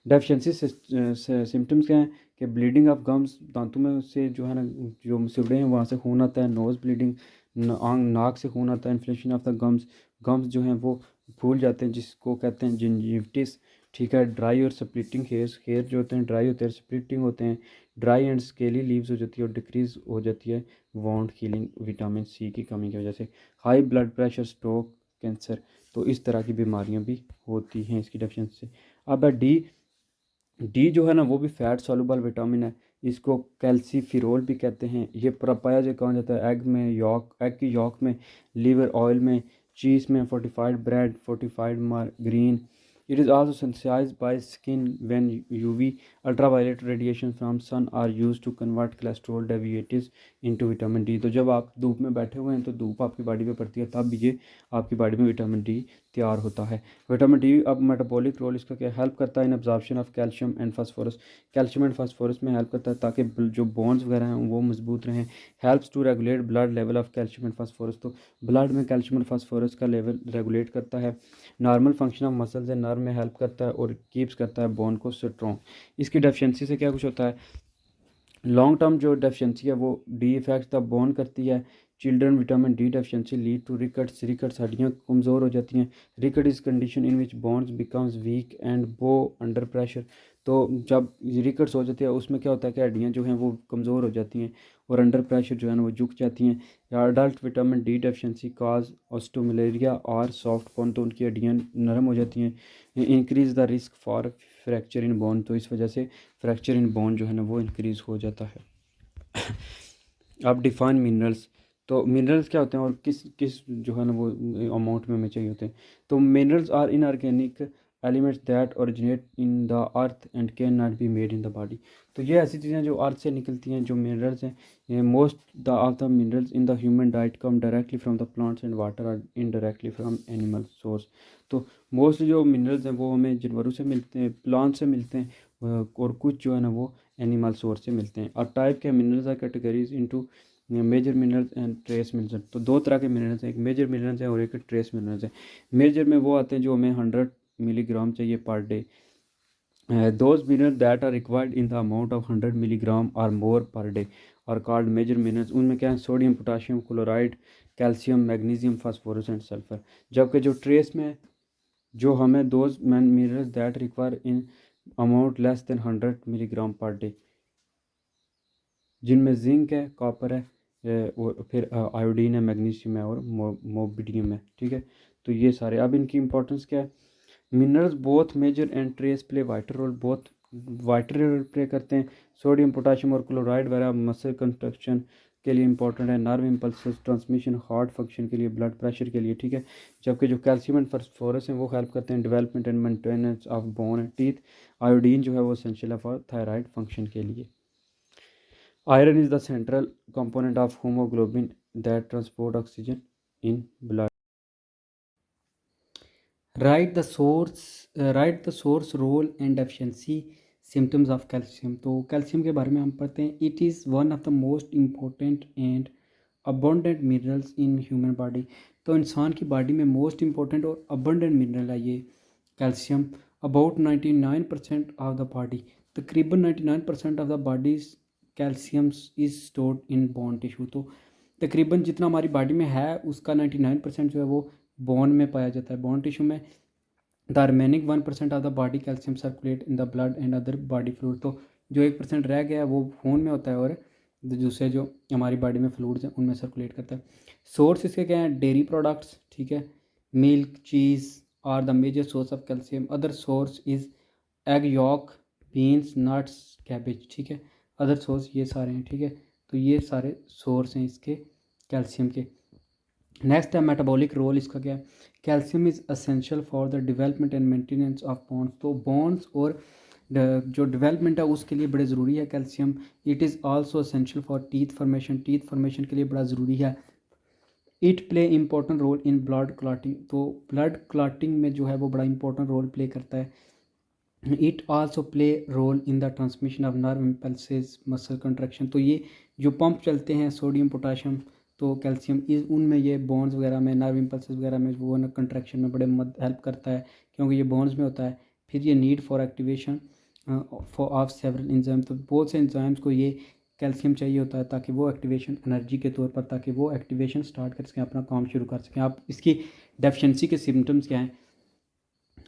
Speaker 1: डेफिशिएंसी सिम्टम्स क्या हैं कि ब्लीडिंग ऑफ गम्स, दांतों में से जो है ना जो सिवड़े हैं वहाँ से खून आता है। नोज़ ब्लीडिंग, नाक से खून आता है। Inflation of the gums, gums जो हैं वो फूल जाते हैं जिसको कहते हैं जिंजिविटिस, ठीक है। ड्राई और स्प्लिटिंग हेयर्स, हेयर जो होते हैं ड्राई होते हैं, स्प्लिटिंग होते हैं। ड्राई एंड स्केली लीव्स हो जाती है और डिक्रीज हो जाती है वाउंड हीलिंग विटामिन सी की कमी की वजह से। High blood pressure, stroke, cancer, तो इस तरह की बीमारियां भी होती हैं इसकी डेफिशिएंसी से। अब है डी, डी जो है ना वो भी फैट सॉल्युबल विटामिन है। इसको कैल्सीफिरोल भी कहते हैं। ये पाया जो कहाँ जाता है, एग में, यॉक, एग की यॉक में, लिवर ऑयल में, चीज़ में, fortified bread, fortified green. It is also sensitized by skin when UV ultraviolet radiation from sun are used to convert cholesterol derivatives into vitamin D. तो जब आप धूप में बैठे हुए हैं तो धूप आपकी बॉडी पे पड़ती है, तब भी ये आपकी बॉडी में विटामिन डी तैयार होता है। विटामिन डी अब मेटाबॉलिक रोल इसका क्या, हेल्प करता है इन absorption of calcium and phosphorus. Calcium and phosphorus में हेल्प करता है ताकि जो बोन्स वगैरह हैं वो मजबूत रहें। Helps to regulate blood level of calcium and phosphorus, तो ब्लड में कैल्शियम एंड फास्फोरस का लेवल रेगुलेट करता है। Normal function of muscles and nerve में हेल्प करता है और कीप्स करता है बोन को स्ट्रॉन्ग। इसकी डेफिशिएंसी से क्या कुछ होता है, लॉन्ग टर्म जो डेफिशिएंसी है वो डी इफेक्ट द बोन करती है। Children vitamin D deficiency lead to rickets, rickets हड्डियाँ कमज़ोर हो जाती हैं। Ricket is condition in which bones becomes weak and bow under pressure, तो जब रिकट्स हो जाती है उसमें क्या होता है कि हड्डियाँ जो हैं वो कमज़ोर हो जाती हैं और अंडर प्रेशर जो है ना वो झुक जाती हैं। या अडल्ट विटामिन डी डेफिशिएंसी काज ऑस्टोमलेरिया और सॉफ्ट बोन, तो उनकी हड्डियाँ नरम हो जाती हैं। Increase the risk for fracture in bone, तो इस वजह से फ्रैक्चर इन बोन जो है ना वो इंक्रीज़ हो जाता है। अब डिफाइन मिनरल्स, तो मिनरल्स क्या होते हैं और किस किस जो है ना वो अमाउंट में हमें चाहिए होते हैं। तो minerals are inorganic elements that originate in the earth and can not be made in the body, तो ये ऐसी चीज़ें जो अर्थ से निकलती हैं जो मिनरल्स हैं। Most the of the minerals in the human diet come directly from the plants and water or indirectly from animal source, तो मोस्ट जो मिनरल्स हैं वो हमें जानवरों से मिलते हैं, प्लांट से मिलते हैं, और कुछ जो है ना वो एनिमल सोर्स से मिलते हैं। और टाइप के minerals are categories into major minerals and trace minerals, तो दो तरह के मिनरल्स हैं, एक मेजर मिनरल्स है और एक ट्रेस मिनरल्स है। मेजर में वो आते हैं जो हमें 100 मिलीग्राम चाहिए per day. Those mineral that are required in the amount of 100 milligram और मोर पर डे और कॉल्ड मेजर मिनरल्स। उनमें क्या है, sodium, potassium, chloride, calcium, magnesium, phosphorus and sulphur. जबकि जो ट्रेस में जो हमें those minerals that require in amount less than 100 milligram per day, जिनमें जिंक है, कॉपर है, और फिर आयोडीन है, मैग्नीशियम है और मोबिडियम है, ठीक है। तो ये सारे, अब इनकी इंपॉर्टेंस क्या है। Minerals both major and trace play vital role, both vital role play करते हैं। सोडियम, पोटाशियम और क्लोराइड वगैरह मसल कंस्ट्रक्शन के लिए इंपॉर्टेंट है, nerve impulse transmission, heart function के लिए, ब्लड प्रेशर के लिए, ठीक है। जबकि जो कैल्शियम एंड फास्फोरस हैं वो हेल्प करते हैं development and maintenance of bone and teeth. Iodine जो है वो एसेंशियल है फॉर थायराइड फंक्शन के लिए। Iron is the central component of hemoglobin that transport oxygen in blood. Write the source, role and deficiency symptoms of calcium. तो calcium के बारे में हम पढ़ते हैं। It is one of the most important and abundant minerals in human body, तो इंसान की बॉडी में मोस्ट इम्पोर्टेंट और अबंडेंट मिनरल है ये calcium. About 99% of the body, तकरीबन 99% of the bodies calcium is stored in bone tissue, तो तकरीबन जितना हमारी बॉडी में है उसका 99% जो है वो बोन में पाया जाता है, बोन टिश्यू में। The remaining 1% of the body calcium circulate in the blood and other body fluid. तो जो 1% रह गया है वो खून में होता है और दूसरे जो हमारी बॉडी में फ्लूइड्स हैं उनमें सर्कुलेट करता है। सोर्स इसके क्या हैं? डेयरी प्रोडक्ट्स, ठीक है, milk, cheese are the major source of calcium. Other source is egg yolk, beans, nuts, cabbage, ठीक है। अदर सोर्स ये सारे हैं, ठीक है। तो ये सारे सोर्स हैं इसके कैल्शियम के। नेक्स्ट है मेटाबॉलिक रोल इसका क्या है? Calcium is essential for the development and maintenance of bones. तो बोन्स और जो डेवलपमेंट है उसके लिए बड़े ज़रूरी है calcium. It is also essential for teeth formation, teeth formation के लिए बड़ा ज़रूरी है। It play important role in blood clotting, तो ब्लड क्लॉटिंग में जो है वो बड़ा इंपॉर्टेंट रोल प्ले करता है। It also play role in the transmission of nerve impulses, muscle contraction. तो ये जो पंप चलते हैं सोडियम पोटाशियम तो कैल्शियम इस उनमें ये बोन्स वगैरह में, नर्व इम्पल्सेस वगैरह में वो ना कंट्रैक्शन में बड़े मद हेल्प करता है क्योंकि ये बोन्स में होता है। फिर ये need for activation for of several enzyme, तो बहुत से इंजाइम्स को ये कैल्शियम चाहिए होता है ताकि वो एक्टिवेशन एनर्जी के तौर पर, ताकि वो एक्टिवेशन स्टार्ट कर सकें, अपना काम शुरू कर सकें। आप इसकी डेफिशिएंसी के सिम्टम्स क्या हैं?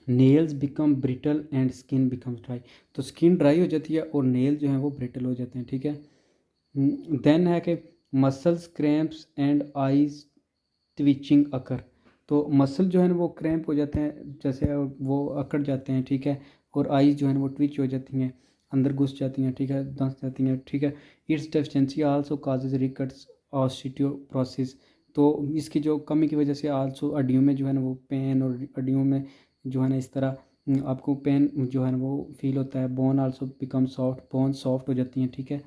Speaker 1: Nails become brittle and skin becomes dry, तो स्किन ड्राई हो जाती है और नेल जो हैं वो ब्रिटल हो जाते हैं, ठीक है। देन है कि muscles cramps and eyes twitching occur, तो मसल जो है ना वो क्रैम्प हो जाते हैं, जैसे वो अकड़ जाते हैं, ठीक है। और आईज जो है ना वो ट्विच हो जाती हैं, अंदर घुस जाती हैं, ठीक है, धंस जाती हैं, ठीक है। It's deficiency also causes rickets osteoporosis, तो इसकी जो कमी की वजह से आल्सो हड्डियों में जो है ना वो पेन, और हड्डियों में जो है ना इस तरह आपको पेन जो है ना वो फील होता है। Bone also become soft, bone soft हो जाती हैं, ठीक है।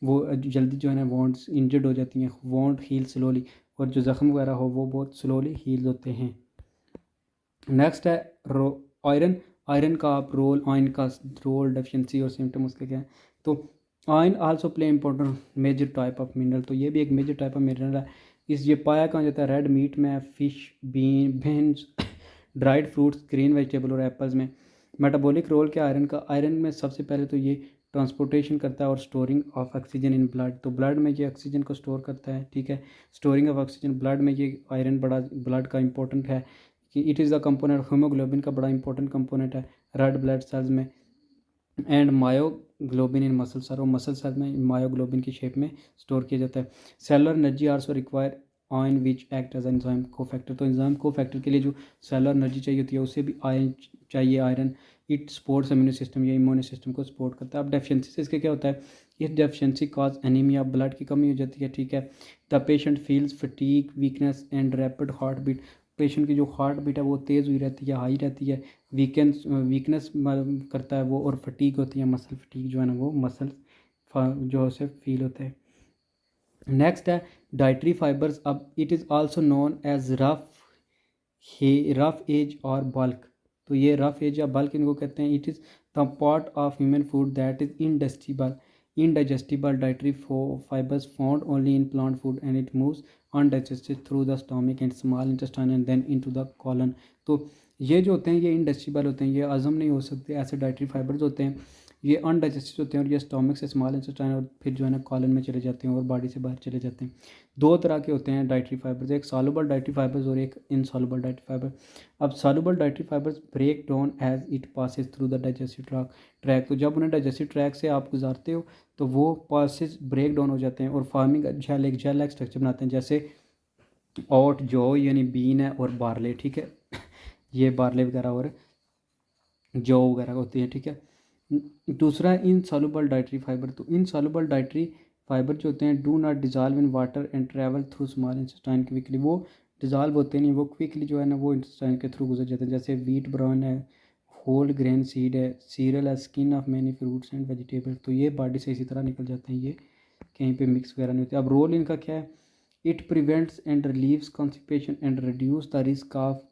Speaker 1: वो जल्दी जो है ना वॉन्ड्स इंजर्ड हो जाती हैं, वॉन्ड हील स्लोली, और जो ज़ख्म वगैरह हो वो बहुत स्लोली हील होते हैं। नेक्स्ट है आयरन, आयरन का आप रोल, आयरन का रोल, डेफिशिएंसी और सिम्टम उसके क्या है? तो iron also play important major type of mineral, तो ये भी एक मेजर टाइप ऑफ मिनरल है। इस ये पाया कहाँ जाता है? रेड मीट में, fish, beans, dried fruits, green vegetable और एप्पल्स में। मेटाबॉलिक रोल क्या आयरन का? आयरन में सबसे पहले तो ये ट्रांसपोर्टेशन करता है और storing of oxygen in blood, तो ब्लड में ये ऑक्सीजन को स्टोर करता है, ठीक है। स्टोरिंग ऑफ ऑक्सीजन ब्लड में ये आयरन बड़ा ब्लड का इंपॉर्टेंट है कि it is the component, haemoglobin का बड़ा इंपॉर्टेंट कंपोनेंट है रेड ब्लड सेल्स में। And myoglobin in muscle cell, और मसल सेल में मायोग्लोबिन की शेप में स्टोर किया जाता है। Cellular energy also require iron which act as enzyme cofactor, तो एंजाइम कोफैक्टर के लिए जो सेलुलर एनर्जी चाहिए होती है उसे भी आयरन चाहिए, iron. It supports immune system, या इम्यून सिस्टम को सपोर्ट करता है। अब डेफिशिएंसी से इसके क्या होता है? इस डेफिशिएंसी कॉज एनीमिया, ब्लड की कमी हो जाती है, ठीक है। The patient feels fatigue, weakness and rapid heart beat, patient की जो हार्ट बीट है वो तेज़ हुई रहती है, हाई रहती है। वीकनेस करता है वो, और फटीग होती है, मसल फटीग जो है ना वो मसल जो है उसे फील होता है। नेक्स्ट है डाइटरी फाइबर्स। अब it is also known as roughage और बल्क, तो ये रफ एज या बल्क इनको कहते हैं। It is the part of human food that is indigestible dietary fibers found only in plant food and it moves undigested through the stomach and small intestine and then into the colon। तो ये जो होते हैं ये इंडाइजेस्टिबल होते हैं, ये हज़म नहीं हो सकते, ऐसे डाइटरी फाइबर्स होते हैं, ये अनडाइजेस्टेड होते हैं, और ये स्टोमक से स्मॉल इंटेस्टाइन और फिर जो है ना कॉलन में चले जाते हैं और बॉडी से बाहर चले जाते हैं। दो तरह के होते हैं डाइटरी फाइबर्स, एक सॉल्युबल डाइटरी फाइबर्स और एक इनसॉल्युबल डाइटरी फाइबर। अब soluble dietary fibres break down as it passes through the digestive tract, तो जब उन्हें डाइजेस्टिव ट्रैक से आप गुजारते हो तो वो पासेस ब्रेक डाउन हो जाते हैं और फार्मिंग जेल एक स्ट्रक्चर बनाते हैं, जैसे ओट, जौ यानी बीन है, और बारले, ठीक है। ये बारले वगैरह और जौ वगैरह होती है, ठीक है। दूसरा है इनसॉल्युबल डाइटरी फाइबर, तो इनसॉल्युबल डाइटरी फाइबर जो होते हैं do not dissolve in water and travel through small intestine quickly, वो डिजॉल्व होते नहीं, वो क्विकली जो है ना वो इंटेस्टाइन के थ्रू गुजर जाते हैं, जैसे वीट ब्राउन है, होल ग्रेन सीड है, सीरियल है, skin of many fruits and vegetable, तो ये बॉडी से इसी तरह निकल जाते हैं, ये कहीं पे मिक्स वगैरह नहीं होते। अब रोल इनका क्या है? It prevents and relieves constipation and reduce the risk of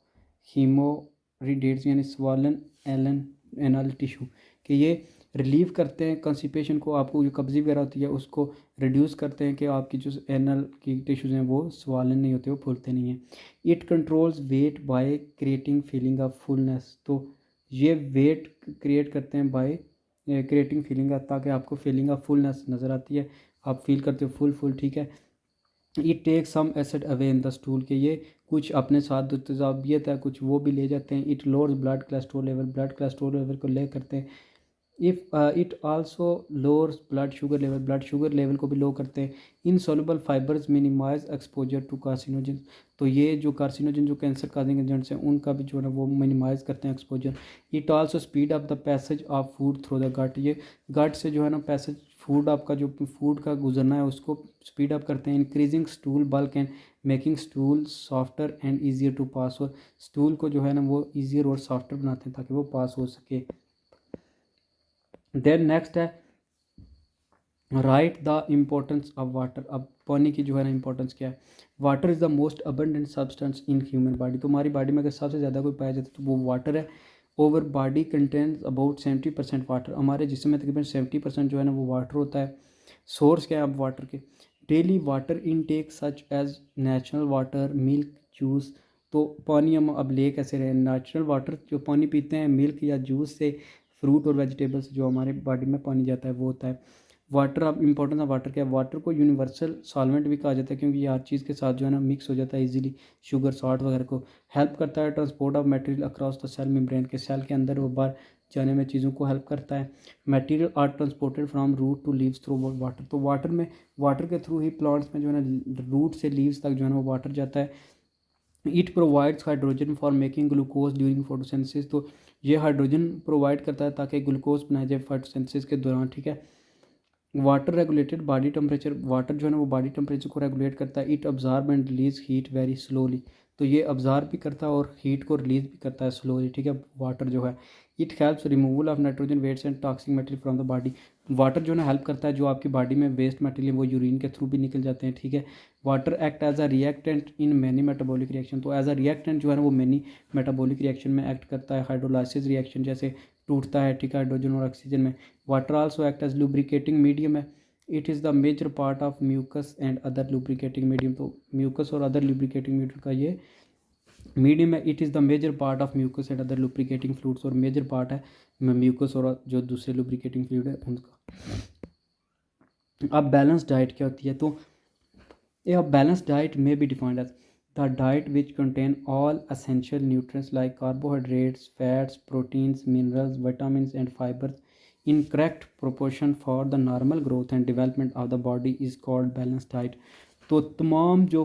Speaker 1: haemorrhoids यानी स्वॉलन एनल टिश्यू, कि ये रिलीव करते हैं कॉन्स्टिपेशन को, आपको जो कब्जी वगैरह होती है उसको रिड्यूस करते हैं कि आपकी जो एनल की टिश्यूज़ हैं वो स्वॉलन नहीं होते, वो फूलते नहीं हैं। It controls weight by creating feeling of fullness, तो ये वेट क्रिएट करते हैं बाय क्रिएटिंग फीलिंग, ताकि आपको फीलिंग ऑफ फुलनेस नज़र आती है, आप फील करते हो फुल, ठीक है। It take some acid away in the stool के ये कुछ अपने साथ जो तेजाबियत है कुछ वो भी ले जाते हैं। It lowers blood cholesterol level को ले करते हैं। If it also lowers blood sugar level को भी लो करते हैं। Insoluble fibres minimise exposure to carcinogen, तो ये जो कार्सिनोजन जो कैंसर काजिंग एजेंट्स हैं उनका भी जो है वो मिनिमाइज करते हैं exposure. It also speed up the passage of food through the gut, ये गट से जो है ना पैसेज फूड आपका जो फूड का गुजरना है उसको स्पीड अप करते हैं। Increasing stool bulk and making stool softer and easier to pass, और स्टूल को जो है ना वो ईजियर और सॉफ्टर बनाते हैं ताकि वो पास हो सके। देन नेक्स्ट है right the importance of water. अब पानी की जो है ना इंपॉर्टेंस क्या है। Water is the most abundant substance in human body, तो हमारी बॉडी में अगर सबसे ज़्यादा कोई पाया जाता है तो वो वाटर है। Over body contains about 70% water, हमारे जिसम में तकरीबन 70% जो है ना वो वाटर होता है। सोर्स क्या है अब वाटर के। Daily water intake such as natural water milk juice, तो पानी हम अब ले कैसे रहे। नेचुरल वाटर जो पानी पीते हैं मिल्क या जूस से, फ्रूट और वेजिटेबल्स जो हमारे बॉडी में पानी जाता है वो होता है। वाटर, अब इंपॉर्टेंस ऑफ वाटर क्या है। वाटर को यूनिवर्सल सॉल्वेंट भी कहा जाता है क्योंकि ये हर चीज़ के साथ जो है ना मिक्स हो जाता है इजीली, शुगर सॉल्ट वगैरह को। हेल्प करता है transport of material across the cell membrane, के सेल के अंदर वो बाहर जाने में चीज़ों को हेल्प करता है। Material are transported from root to leaves through water, तो वाटर में वाटर के थ्रू ही प्लांट्स में जो है ना रूट से लीव्स तक जो है ना वो वाटर जाता है। It provides hydrogen for making glucose during photosynthesis, तो ये हाइड्रोजन प्रोवाइड करता है ताकि ग्लूकोज बनाया जाए फोटोसिंथेसिस के दौरान, ठीक है। Water regulated body temperature, water जो है ना वो बॉडी टेम्परेचर को रेगुलेट करता है। It absorb and release heat very slowly, तो ये अब्जॉर्ब भी करता है और हीट को रिलीज भी करता है स्लोली, ठीक है वाटर जो है। It helps removal of nitrogen wastes and toxic material from the body, water जो है ना हेल्प करता है जो आपकी बॉडी में वेस्ट मटेरियल वो यूरिन के थ्रू भी निकल जाते हैं, ठीक है। Water act as a reactant in many metabolic reaction, तो एज अ रिएक्टेंट जो है ना वो मैनी मेटाबॉलिक रिएक्शन में एक्ट करता है। हाइड्रोलाइसिस रिएक्शन जैसे टूटता है, ठीक है, हाइड्रोजन और ऑक्सीजन में। Water also act as lubricating medium है। It is the major part of mucus and other lubricating medium, तो म्यूकस और अदर लुब्रिकेटिंग मीडियम का ये मीडियम है। It is the major part of mucus and other lubricating fluids, और major part है mucus और जो दूसरे लुब्रिकेटिंग फ्लूइड है उनका। अब बैलेंस डाइट क्या होती है, तो A balanced diet may be defined as the diet which contain all essential nutrients like carbohydrates, fats, proteins, minerals, vitamins and fibers in correct proportion for the normal growth and development of the body is called balanced diet। तो तमाम जो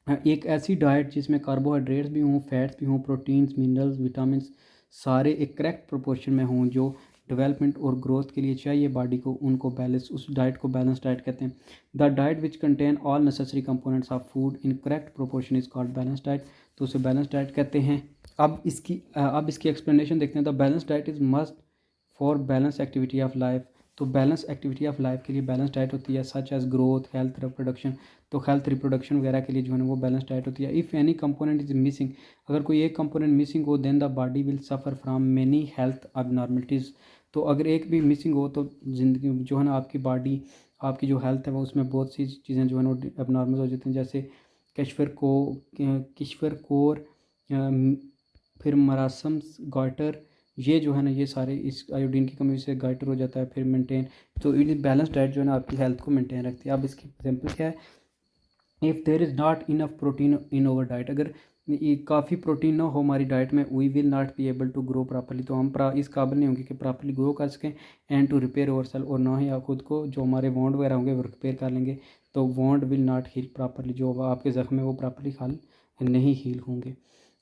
Speaker 1: एक ऐसी diet जिसमें carbohydrates भी हों, fats भी हों, प्रोटीन्स, मिनरल्स, विटामिन्स सारे एक करेक्ट प्रोपोर्शन में हों जो डेवलपमेंट और ग्रोथ के लिए चाहिए बॉडी को, उनको बैलेंस, उस डाइट को बैलेंस डाइट कहते हैं। The diet which contain all necessary components of food in correct proportion is called balance diet, तो उसे बैलेंस डाइट कहते हैं। अब इसकी एक्सप्लेनेशन देखते हैं। The balance diet is must for balance activity of life, तो बैलेंस एक्टिविटी ऑफ लाइफ के लिए बैलेंस डाइट होती है such as growth, health, reproduction, तो हेल्थ रिप्रोडक्शन वगैरह के लिए जो है ना वो बैलेंस डाइट होती है। If any component is missing, अगर कोई एक कंपोनेंट मिसिंग हो then the body will suffer from many health abnormalities, तो अगर एक भी मिसिंग हो तो ज़िंदगी जो है ना आपकी बॉडी, आपकी जो हेल्थ है वो उसमें बहुत सी चीज़ें जो है ना अबनॉर्मल हो जाती हैं, जैसे किश्वर कोर, फिर मरासम्स, गाइटर, ये जो है ना ये सारे इस आयोडीन की कमी से गाइटर हो जाता है। फिर मेंटेन, तो इट बैलेंस डाइट जो है ना आपकी हेल्थ को मेंटेन रखती है। अब इसकी एग्जांपल क्या है। If there is not enough protein in our diet, अगर काफ़ी प्रोटीन ना हो हमारी डाइट में, we will not be able to grow properly, तो हम इस काबिल नहीं होंगे कि प्रॉपर्ली ग्रो कर सकें and to repair our cell, और ना ही आप खुद को जो हमारे वॉन्ड वगैरह होंगे वो रिपेयर कर लेंगे, तो वॉन्ड विल नॉट हील प्रॉपर्ली, जो आपके ज़ख्म है वो प्रॉपर्ली खाल नहीं हील होंगे।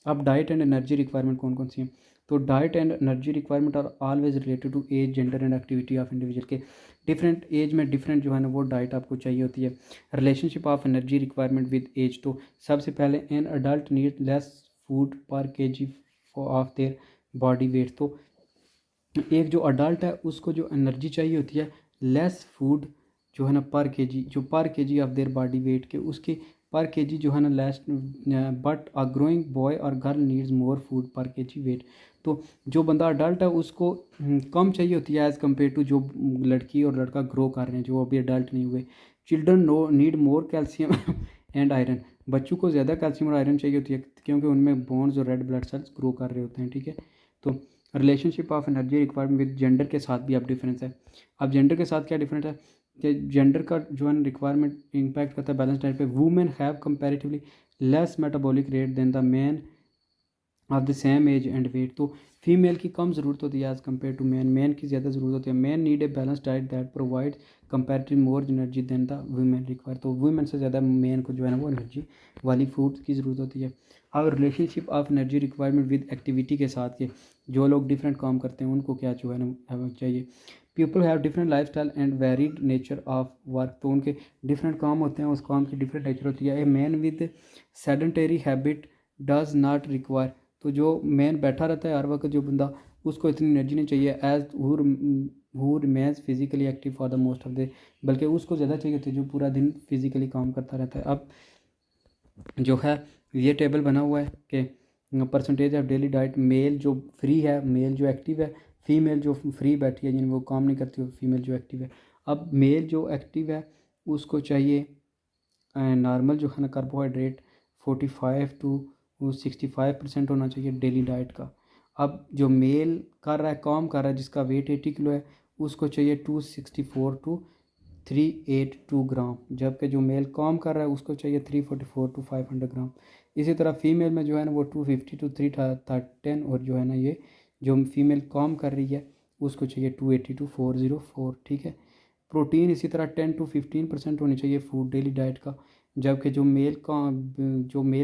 Speaker 1: अब डाइट एंड एनर्जी रिक्वायरमेंट कौन कौन सी हैं, तो diet and energy requirement are always related to age, gender and activity of individual, के डिफरेंट एज में डिफरेंट जो है ना वो डाइट आपको चाहिए होती है। Relationship of energy requirement with age, तो सबसे पहले an adult need less food per KG of their body weight, तो एक जो अडल्ट है उसको जो एनर्जी चाहिए होती है लेस फूड जो है ना पर केजी, जो पर KG of their body wait के उसके पर केजी जो है ना less, but a growing boy और girl needs more food per KG wait, तो जो बंदा अडल्ट है उसको कम चाहिए होती है एज़ कम्पेयर टू जो लड़की और लड़का ग्रो कर रहे हैं जो अभी अडल्ट नहीं हुए। Children need more calcium and iron, बच्चों को ज़्यादा कैल्शियम और आयरन चाहिए होती है क्योंकि उनमें बोन्स और रेड ब्लड सेल्स ग्रो कर रहे होते हैं, ठीक है। तो relationship of energy requirement with gender के साथ भी अब डिफरेंस है। अब जेंडर के साथ क्या डिफरेंस है, कि जेंडर का जो है रिक्वायरमेंट इम्पैक्ट करता है बैलेंस डाइट पे। Women have comparatively less metabolic rate than the man of the same age and weight. तो फीमेल की कम ज़रूरत होती है as compare to man, man की ज़्यादा ज़रूरत होती है। Man need a balance diet that provide comparative more energy than the women require. तो वुमेन से ज़्यादा मैन को जो है ना वो एनर्जी वाली फूड की ज़रूरत होती है। और relationship of energy requirement with activity के साथ के जो लोग डिफरेंट काम करते हैं उनको क्या जो है ना चाहिए। People have different life style and varied nature of work. तो उनके डिफरेंट काम होते हैं, उस काम की डिफरेंट नेचर होती है। A man with sedentary habit does not require. तो जो मैन बैठा रहता है हर वक्त, जो बंदा, उसको इतनी एनर्जी नहीं चाहिए as who remains physically active for the most of the, बल्कि उसको ज़्यादा चाहिए होती है जो पूरा दिन फिजिकली काम करता रहता है। अब जो है ये टेबल बना हुआ है कि percentage of daily diet, male जो फ्री है, मेल जो एक्टिव है, फीमेल जो फ्री बैठी है जिन वो काम नहीं करती, वो फीमेल जो एक्टिव है। अब मेल जो एक्टिव है उसको चाहिए नॉर्मल जो है ना कार्बोहाइड्रेट 45 टू 65% होना चाहिए डेली डाइट का। अब जो मेल कर रहा है, काम कर रहा है, जिसका वेट 80 किलो है, उसको चाहिए 264 टू 382 ग्राम, जबकि जो मेल काम कर रहा है उसको चाहिए 344 टू 500 ग्राम। इसी तरह फीमेल में जो है ना वो 250 टू 310, और जो है ना ये जो फीमेल काम कर रही है उसको चाहिए 280 टू 404। ठीक है। प्रोटीन इसी तरह 10 टू 15% होनी चाहिए फूड डेली डाइट का, जबकि जो मेल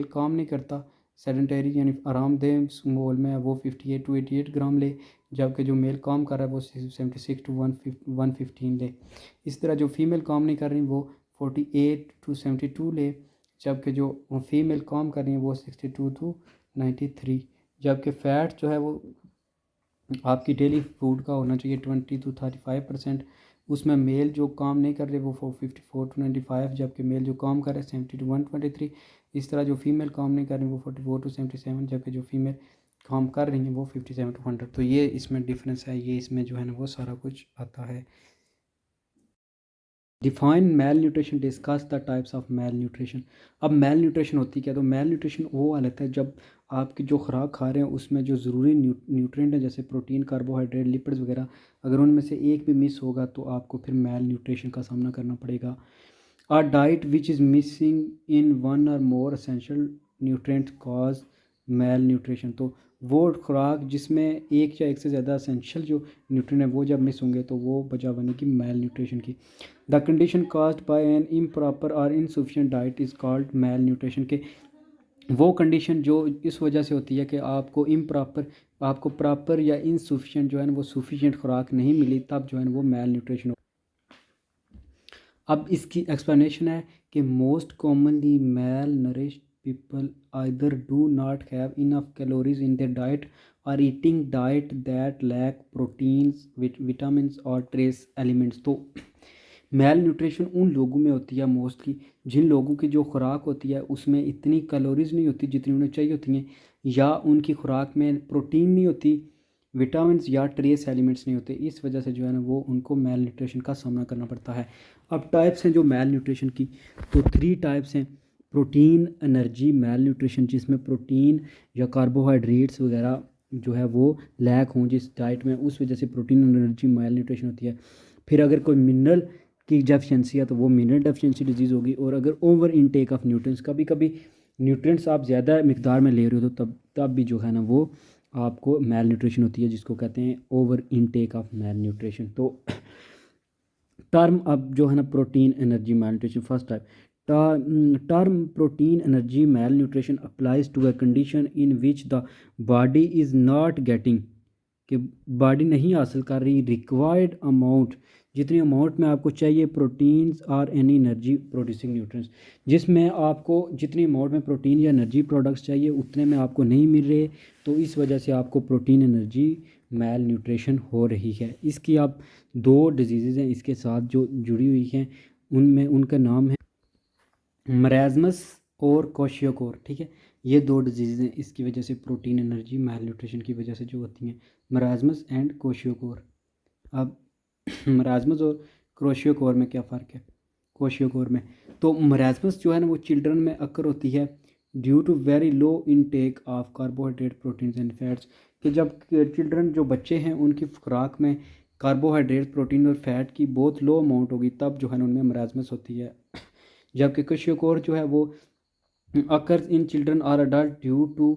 Speaker 1: काम नहीं करता, सेडेंटरी यानी आरामदेह माहौल में है, वो 58 टू 88 ग्राम ले, जबकि जो मेल काम कर रहा है वो 76 टू 115 ले। इस तरह जो फीमेल काम नहीं कर रही वो 48 टू 72 ले, जबकि जो फीमेल काम कर रही है वो 62 टू 93। जबकि फ़ैट जो है वो आपकी डेली फूड का होना चाहिए 20 टू 35%। उसमें मेल जो काम नहीं कर रहे वो 54 टू 95, जबकि मेल जो काम कर रहे हैं 70 टू 123। इस तरह जो फीमेल काम नहीं कर रही वो 44 टू 77, जबकि जो फीमेल काम कर रही हैं वो 57 टू 100। तो ये इसमें डिफरेंस है, ये इसमें जो है ना वो सारा कुछ आता है। Define mail nutrition, discuss the types of male nutrition. अब मेल न्यूट्रिशन होती क्या? तो मेल न्यूट्रिशन वो हालत है जब आपकी जो खुराक खा रहे हैं उसमें जो ज़रूरी न्यूट्रिएंट है, जैसे प्रोटीन, कार्बोहाइड्रेट, लिपिड्स वगैरह, अगर उनमें से एक भी मिस होगा तो आपको फिर मेल न्यूट्रिशन का सामना करना पड़ेगा। A diet which is missing in one or more essential nutrients cause malnutrition। तो वो खुराक जिसमें एक या एक से ज़्यादा असेंशियल जो न्यूट्रिएंट है वो जब मिस होंगे तो वो वजह बनेगी मेल न्यूट्रिशन की। The condition caused by an improper और insufficient diet is called malnutrition के। वो कंडीशन जो इस वजह से होती है कि आपको प्रॉपर या इनसफिशिएंट जो है ना वो सफिशिएंट खुराक नहीं मिली, तब जो है ना वो मेल न्यूट्रिशन। अब इसकी एक्सप्लेनेशन है कि most commonly malnourished people either do not have enough calories in their diet और eating diet that lack proteins vitamins और ट्रेस एलिमेंट्स। तो मेल न्यूट्रिशन उन लोगों में होती है मोस्टली जिन लोगों की जो खुराक होती है उसमें इतनी कैलोरीज नहीं होती जितनी उन्हें चाहिए होती हैं, या उनकी खुराक में प्रोटीन नहीं होती, विटामिन्स या ट्रेस एलिमेंट्स नहीं होते। इस वजह से जो है ना वो उनको मेल न्यूट्रिशन का सामना करना पड़ता है। अब टाइप्स हैं जो मेल न्यूट्रिशन की, तो 3 टाइप्स हैं। प्रोटीन एनर्जी मेल न्यूट्रिशन, जिसमें प्रोटीन या कार्बोहाइड्रेट्स वगैरह जो है वो लैक हों जिस डाइट में, उस वजह से प्रोटीन एनर्जी मेल न्यूट्रिशन होती है। फिर अगर कोई मिनरल की डेफिशिएंसी है तो वो मिनरल डेफिशिएंसी डिजीज़ होगी। और अगर ओवर इनटेक ऑफ न्यूट्रिएंट्स, कभी कभी न्यूट्रिएंट्स आप ज़्यादा मिकदार में ले रहे हो तो तब भी जो है ना वो आपको मेल न्यूट्रिशन होती है, जिसको कहते हैं over intake of malnutrition. तो टर्म अब जो है ना protein energy malnutrition, first type term protein energy malnutrition applies to a condition in which the body is not getting, कि बॉडी नहीं हासिल कर रही रिक्वायर्ड अमाउंट, जितनी अमाउंट में आपको चाहिए प्रोटीन्स और एनी एनर्जी प्रोड्यूसिंग न्यूट्रिएंट्स, जिसमें आपको जितनी अमाउंट में प्रोटीन या एनर्जी प्रोडक्ट्स चाहिए उतने में आपको नहीं मिल रहे, तो इस वजह से आपको प्रोटीन एनर्जी मेल न्यूट्रिशन हो रही है। इसकी आप 2 डिजीज़ हैं इसके साथ जो जुड़ी हुई हैं, उनमें उनका नाम है मराज़मस और क्वाशियोकोर। ठीक है, ये 2 डिजीज़ हैं इसकी वजह से प्रोटीन एनर्जी मेल न्यूट्रिशन की वजह से जो होती हैं, मराज़मस एंड क्वाशियोकोर। अब मराज़मस और क्रोशियोकोर में क्या फ़र्क है? क्वाशियोकोर में तो मराज़मस जो है ना वो चिल्ड्रन में अक्कर होती है due to very low intake of carbohydrate, proteins and fats, कि जब चिल्ड्रन जो बच्चे हैं उनकी खुराक में कार्बोहाइड्रेट, प्रोटीन और फैट की बहुत लो अमाउंट होगी, तब जो है ना उनमें मराजमस होती है। जबकि क्वेश्योकोर जो है वो अकर्स इन चिल्ड्रन और अडल्ट ड्यू टू,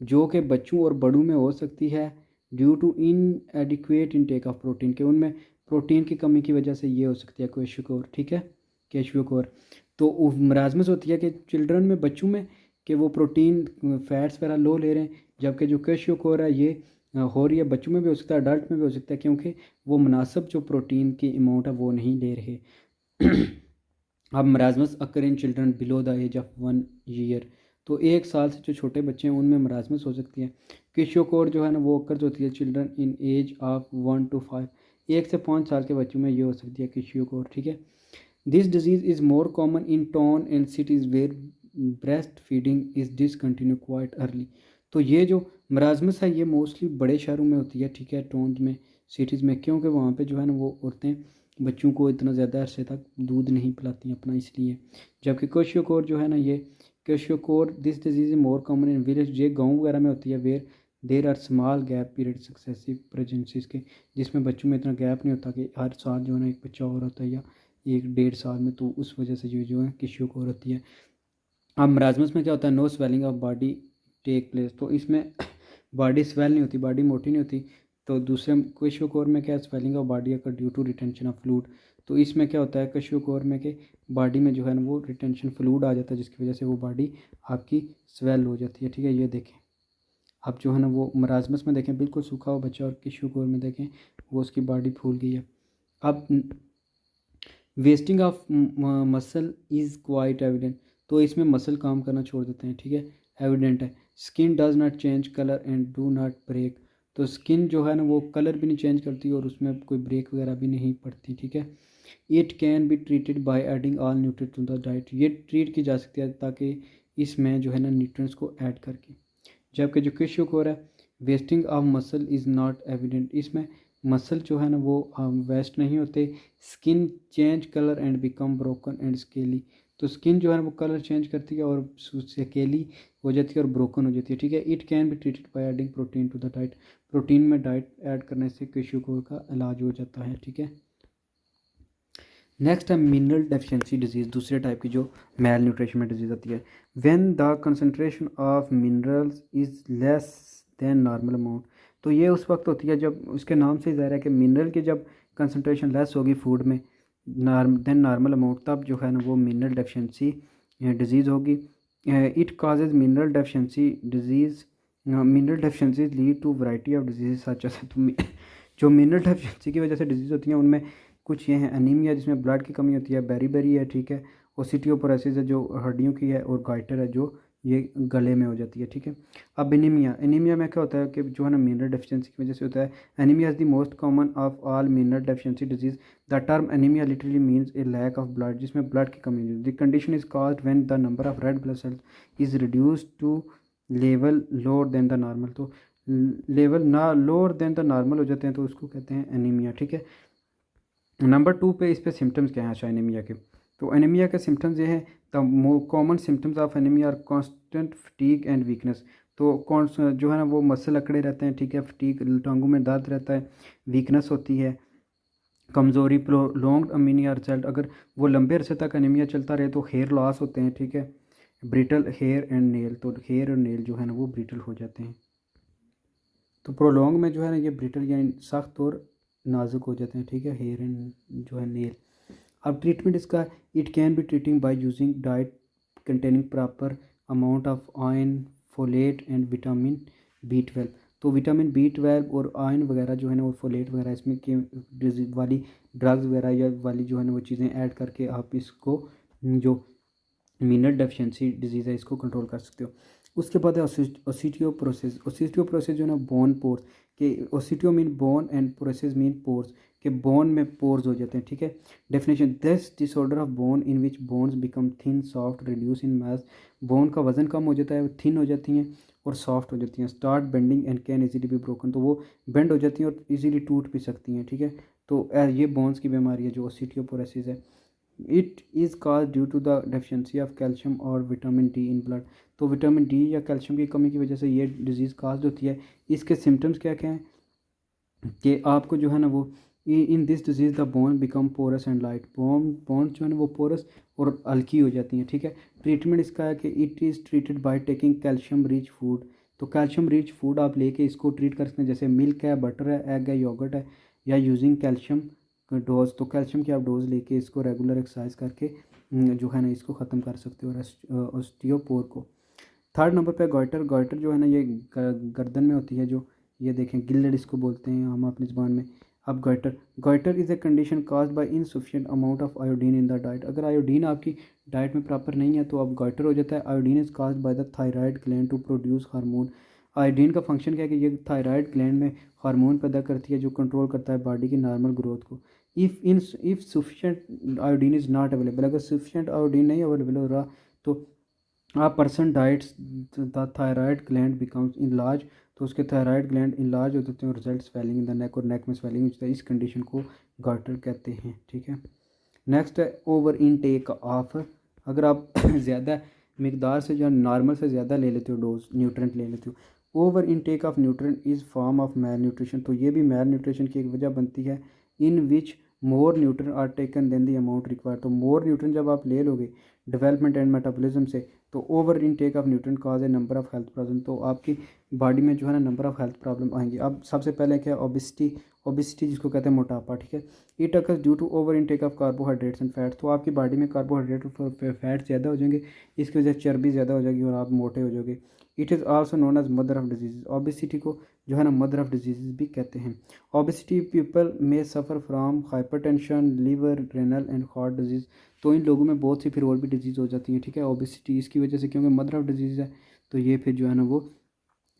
Speaker 1: जो कि बच्चों और बड़ों में हो सकती है due to inadequate intake of protein, के उनमें प्रोटीन की कमी की वजह से ये हो सकती है क्वेश्योकोर, ठीक है, क्वेश्योकोर। तो मराजमस होती है कि चिल्ड्रन में, बच्चों में, कि वो प्रोटीन फैट्स वगैरह लो ले रहे हैं, जबकि जो क्वेश्योकोर है ये हो रही है बच्चों में भी हो सकता है, अडल्ट में भी हो सकता है, क्योंकि वो मुनासिब जो प्रोटीन की अमाउंट है वो नहीं ले रहे। अब marasmus occur in children below the age of 1 year, तो 1 साल से जो छोटे बच्चे हैं उनमें मराजमस हो सकती है। क्वेश्योकोर जो है ना वो अकर होती है children in age of 1 to 5, 1 से 5 साल के बच्चों में ये हो सकती है क्वेश्योकोर, ठीक है। This disease is more common in town and cities where breast feeding is discontinue quite early. तो ये जो मराजमस है ये मोस्टली बड़े शहरों में होती है, ठीक है, टाउन में, सिटीज़ में, क्योंकि वहाँ पे जो है ना वो औरतें बच्चों को इतना ज़्यादा अरसे तक दूध नहीं पिलाती अपना, इसलिए। जबकि क्वेश्योकोर जो है ना ये kwashiorkor this disease more common in village, ये गाँव वगैरह में होती है, where there are small gap period successive pregnancies के, जिसमें बच्चों में इतना गैप नहीं होता कि हर साल जो है ना एक बच्चा और होता है या 1 1.5 साल में, तो उस वजह से ये जो है क्वेश्योकोर होती है। अब मराजमस में क्या होता है, no swelling of body take place, तो इसमें बॉडी स्वेल नहीं होती, बॉडी मोटी नहीं होती। तो दूसरे क्वेश्योकोर में क्या है, swelling of body occur due to retention of fluid, तो इसमें क्या होता है क्वेश्योकोर में कि बॉडी में जो है ना वो रिटेंशन फ्लूड आ जाता है, जिसकी वजह से वो बॉडी आपकी स्वेल हो जाती है, ठीक है। ये देखें अब जो है ना वो मराजमस में देखें बिल्कुल सूखा हुआ बच्चा, और क्वेश्योकोर में देखें वो उसकी बॉडी फूल गई है। अब wasting of muscle is quite evident, तो इसमें मसल काम करना छोड़ देते हैं, ठीक है, एविडेंट है। Skin does not change colour and do not break, तो स्किन जो है ना वो कलर भी नहीं चेंज करती और उसमें कोई ब्रेक वगैरह भी नहीं पड़ती, ठीक है। It can be treated by adding all nutrients to the diet, ये ट्रीट की जा सकती है ताकि इसमें जो है ना न्यूट्रिएंट्स को ऐड करके। जबकि जो क्वेश्योकोर है wasting of muscle is not evident, इसमें मसल जो है ना वो वेस्ट नहीं होते। Skin change colour and become broken and scaly, तो स्किन जो है ना वो कलर चेंज करती है और स्केली हो जाती है और ब्रोकन हो जाती है, ठीक है। It can be treated by adding protein to the diet, protein में डाइट ऐड करने से क्वेश्योकोर का इलाज हो जाता है, ठीक है। नेक्स्ट है मिनरल डेफिशिएंसी डिजीज़, दूसरे टाइप की जो मेल न्यूट्रिशन में डिजीज़ होती है। When the concentration of minerals is less than normal amount, तो ये उस वक्त होती है जब, उसके नाम से ज़ाहिर है कि मिनरल की जब कंसंट्रेशन लेस होगी फूड में देन नॉर्मल अमाउंट, तब जो है ना वो मिनरल डेफिशिएंसी डिजीज़ होगी। It causes mineral deficiency disease, mineral deficiency lead to variety of disease such as, तो जो मिनरल डेफिशिएंसी की वजह से डिजीज़ होती हैं उनमें कुछ ये हैं एनीमिया जिसमें ब्लड की कमी होती है, बेरी है, ठीक है, ओस्टियोपोरोसिस है जो हड्डियों की है, और गाइटर है जो ये गले में हो जाती है, ठीक है। अब एनीमिया में क्या होता है कि जो है ना मिनरल डेफिशिएंसी की वजह से होता है। Anaemia is the most common of all mineral deficiency disease, the term anaemia literally means a lack of blood, जिसमें ब्लड की कमी होती है। The condition is caused when the number of red blood cells is reduced to level lower than the normal, तो level ना lower than the normal हो जाते हैं, तो उसको कहते हैं एनीमिया, ठीक है। नंबर 2 पे इस पे सिम्टम्स क्या हैं अच्छा एनीमिया के, तो एनीमिया के सिम्टम्स ये हैं, the common symptoms of anaemia are constant fatigue and weakness, तो कौन जो है ना वो मसल अकड़े रहते हैं, ठीक है, फटीग टांगों में दर्द रहता है, वीकनेस होती है, कमज़ोरी, प्रोलॉन्ग्ड अमीनिया रिजल्ट, अगर वो लंबे अरसे तक एनीमिया चलता रहे तो हेयर लॉस होते हैं, ठीक है, ब्रिटल हेयर एंड नेल, तो हेयर और नेल जो है ना वो ब्रिटल हो जाते हैं। तो प्रोलॉन्ग में जो है ना ये ब्रिटल यानी सख्त और नाजुक हो जाते हैं, ठीक है, हेयर एंड जो है नेल। अब ट्रीटमेंट इसका, it can be treating by using diet containing proper amount of iron, folate and vitamin B12, तो विटामिन B12 और आयरन वगैरह जो है ना और फोलेट वगैरह इसमें की वाली ड्रग्स वगैरह या वाली जो है ना वो चीज़ें ऐड करके आप इसको जो मिनरल डेफिशिएंसी डिजीज़ है इसको कंट्रोल कर सकते हो। उसके बाद है ओस्टियोपोरोसिस, ओस्टियोपोरोसिस जो है ना बोन पोर्स, के osteo mean bone and porosis mean pores, के बोन में पोर्स हो जाते हैं, ठीक है। Definition, this disorder of bone in which bones become thin soft reduce in mass, bone का वजन कम हो जाता है, वो थिन हो जाती हैं और सॉफ्ट हो जाती हैं। Start bending and can easily be broken, तो वो बेंड हो जाती हैं और इजीली टूट भी सकती हैं, ठीक है। तो ये बोन्स की बीमारी है जो ओस्टियोपोरोसिस है। It is cause due to the deficiency of calcium और विटामिन डी इन ब्लड, तो विटामिन डी या कैल्शियम की कमी की वजह से ये डिजीज़ काज होती है। इसके सिम्टम्स क्या क्या हैं, कि आपको जो है ना वो in this disease the bone become porous and light, bone जो है ना वो पोरस और हल्की हो जाती हैं, ठीक है। ट्रीटमेंट इसका है कि it is treated by taking calcium rich food. तो कैल्शियम रिच फूड आप लेके इसको ट्रीट कर सकते हैं, जैसे मिल्क है, बटर है, एग है, योगर्ट है, या यूजिंग कैल्शियम डोज। तो कैल्शियम की आप डोज लेके इसको रेगुलर एक्सरसाइज करके जो है ना इसको ख़त्म कर सकते हो ऑस्टियोपोर को। थर्ड नंबर पे गॉइटर। गॉइटर जो है ना ये गर्दन में होती है, जो ये देखें गिल्लेड इसको बोलते हैं हम अपनी ज़बान में। अब goitre, goitre is a condition caused by insufficient amount of iodine in the diet. अगर आयोडीन आपकी डाइट में प्रॉपर नहीं है तो अब गॉइटर हो जाता है। Iodine is caused by the thyroid gland to produce hormone. Iodine का फंक्शन क्या है कि ये थायराइड ग्लैंड में हार्मोन पैदा करती है जो कंट्रोल करता है बॉडी की नॉर्मल ग्रोथ को। If sufficient iodine is not available, अगर सफिशिएंट आयोडीन नहीं अवेलेबल हो रहा तो आप person diets the thyroid gland becomes in large. तो उसके थायराइड ग्लैंड इन लार्ज हो जाते हैं और result swelling in the neck, और नेक में स्वेलिंग होती है। इस कंडीशन को गार्टर कहते हैं, ठीक है। नेक्स्ट है ओवर इनटेक ऑफ। अगर आप ज़्यादा मकदार से जो नॉर्मल से ज़्यादा ले लेते हो डोज न्यूट्रेंट ले लेते हो, over intake of nutrient is form of malnutrition. तो ये भी मैल न्यूट्रिशन की एक वजह बनती है। In which more nutrients are taken than the amount required. तो मोर न्यूट्रन जब आप ले लोगे डेवलपमेंट एंड मेटाबॉलिज्म से, तो over intake of nutrient cause a number of health problem. तो आपकी बॉडी में जो है ना नंबर ऑफ हेल्थ प्रॉब्लम आएंगी। अब सबसे पहले क्या है, ओबिसिटी। ओबिसिटी जिसको कहते हैं मोटापा, ठीक है। It occurs due to over intake of carbohydrates and fats. तो आपकी बॉडी में कार्बोहाइड्रेट और फैट ज़्यादा हो जाएंगे, इसकी वजह से चर्बी ज़्यादा हो जाएगी और आप मोटे हो जाओगे। It is also known as mother of diseases. Obesity को जो है ना मदर ऑफ डिजीज़ भी कहते हैं। ओबिसिटी पीपल में suffer from hypertension, liver, renal and heart disease. तो इन लोगों में बहुत सी फिर और भी डिजीज़ हो जाती हैं, ठीक है। ओबिसिटी इसकी वजह से, क्योंकि मदर ऑफ डिजीज़ है, तो ये फिर जो है ना वो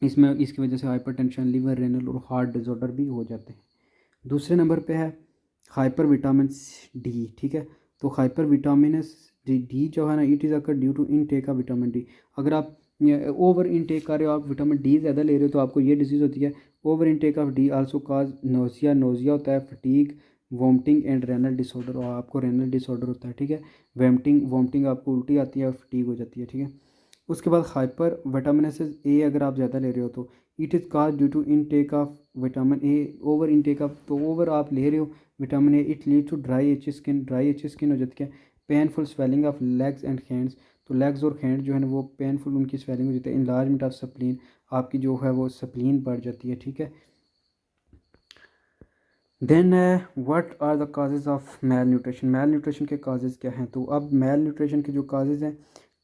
Speaker 1: इसमें इसकी वजह से हाइपरटेंशन, लीवर, रेनल और हार्ट डिसऑर्डर भी हो जाते हैं। दूसरे नंबर पे है हाइपर विटामिन डी, ठीक है। तो हाइपर विटामिन डी जो है ना it is occur due to intake of vitamin D. अगर आप ओवर इनटेक कर रहे हो, आप विटामिन डी ज़्यादा ले रहे हो, तो आपको ये डिजीज़ होती है। Over intake of D also cause nausea. Nausea होता है, fatigue, vomiting and renal disorder, और आपको रेनल डिसऑर्डर होता है, ठीक है। वोमिटिंग आपको उल्टी आती है और फटीग हो जाती है, ठीक है। उसके बाद हाइपर विटामिनस ए अगर आप ज़्यादा ले रहे हो तो it is cause due to intake of vitamin A. Over intake of, तो ओवर आप ले रहे हो vitamin A, it lead to dry itch skin. Dry itch skin हो जाती है। Painful swelling of legs and hands. तो लेग्स और हैंड जो है ना वो पेनफुल उनकी स्वेलिंग हो जाती है। इनलार्जमेंट ऑफ स्प्लीन, आपकी जो है वो स्प्लीन बढ़ जाती है, ठीक है। Then what are the causes of malnutrition. Malnutrition के काजेज़ क्या हैं? तो अब मेल न्यूट्रिशन के जो काजेज़ हैं,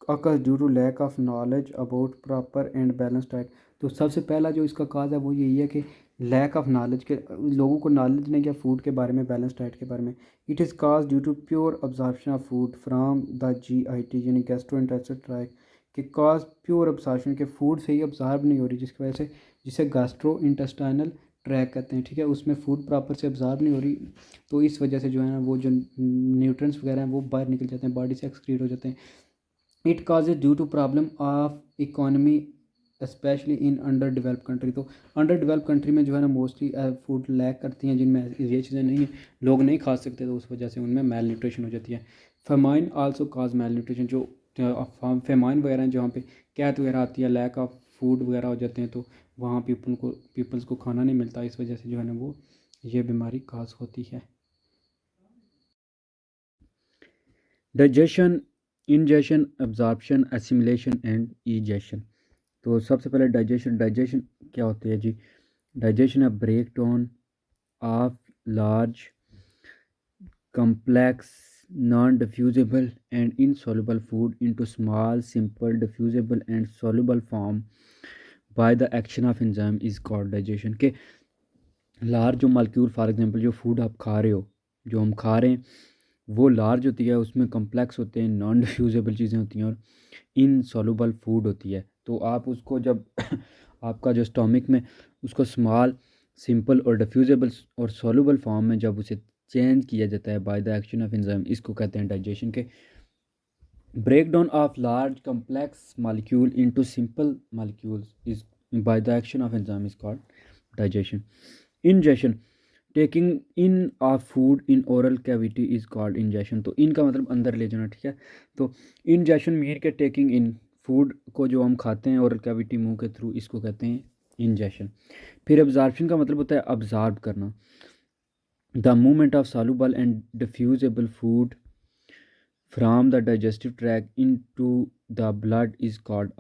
Speaker 1: occurs due to lack of knowledge about proper and balance diet. तो सबसे पहला जो इसका काज है वो यही है कि लैक ऑफ नॉलेज के, लोगों को नॉलेज नहीं है फूड के बारे में, बैलेंस डाइट के बारे में। It is cause due to poor absorption of food from the GIT यानी गैस्ट्रोइंटेस्टाइनल ट्रैक्ट के। काज प्योर अब्जॉर्प्शन के, फूड सही अब्जॉर्ब नहीं हो रही, जिसकी वजह से, जिसे गैस्ट्रो इंटेस्टाइनल ट्रैक कहते हैं, ठीक है। उसमें फूड प्रॉपर से अब्जॉर्ब नहीं हो रही, तो इस वजह से जो है ना वो जो न्यूट्रिएंट्स वगैरह हैं वो बाहर निकल जाते हैं, बॉडी से एक्सक्रीट हो जाते हैं। It causes due to problem of economy specially in under develop country. तो अंडर डेवलप कंट्री में जो है ना मोस्टली फूड लैक करती हैं, जिनमें ये चीज़ें नहीं हैं, लोग नहीं खा सकते, तो उस वजह से उनमें मेल न्यूट्रिशन हो जाती है। फेमाइन आल्सो काज मेल न्यूट्रिशन। जो फेमाइन वगैरह हैं, जहाँ पे कैट वगैरह आती है, लैक ऑफ फूड वगैरह हो जाते हैं, तो वहाँ पीपल्स को खाना नहीं मिलता, इस वजह से जो है ना वो ये बीमारी काज होती है। Digestion, ingestion, absorption, assimilation and egestion. तो सबसे पहले डाइजेशन। डाइजेशन क्या होती है जी? डाइजेशन है break down of large complex non-diffusible and insoluble food into small simple diffusible and soluble form by the action of enzyme is called digestion। के large जो मालिक्यूल, फॉर एग्जांपल जो food आप खा रहे हो, जो हम खा रहे हैं, वो लार्ज होती है, उसमें कम्प्लेक्स होते हैं, नॉन डिफ्यूजेबल चीज़ें होती हैं और इनसॉल्युबल फूड होती है। तो आप उसको जब आपका जो स्टोमिक में उसको स्मॉल सिंपल और डिफ्यूजेबल और सॉल्युबल फॉर्म में जब उसे चेंज किया जाता है bye the action of enzyme, इसको कहते हैं डाइजेशन। के breakdown of large complex molecule into simple molecules is by the action of enzyme is called digestion। ingestion, taking in of food in oral cavity is called ingestion। तो इन का मतलब अंदर ले जाना, ठीक है। तो ingestion मीन के टेकिंग इन फूड को जो हम खाते हैं ओरल कैविटी मुंह के थ्रू, इसको कहते हैं इंजेशन। फिर अब्जॉर्प्शन का मतलब होता है अब्जॉर्ब करना। The movement of soluble and diffusible food from the digestive tract into the blood is called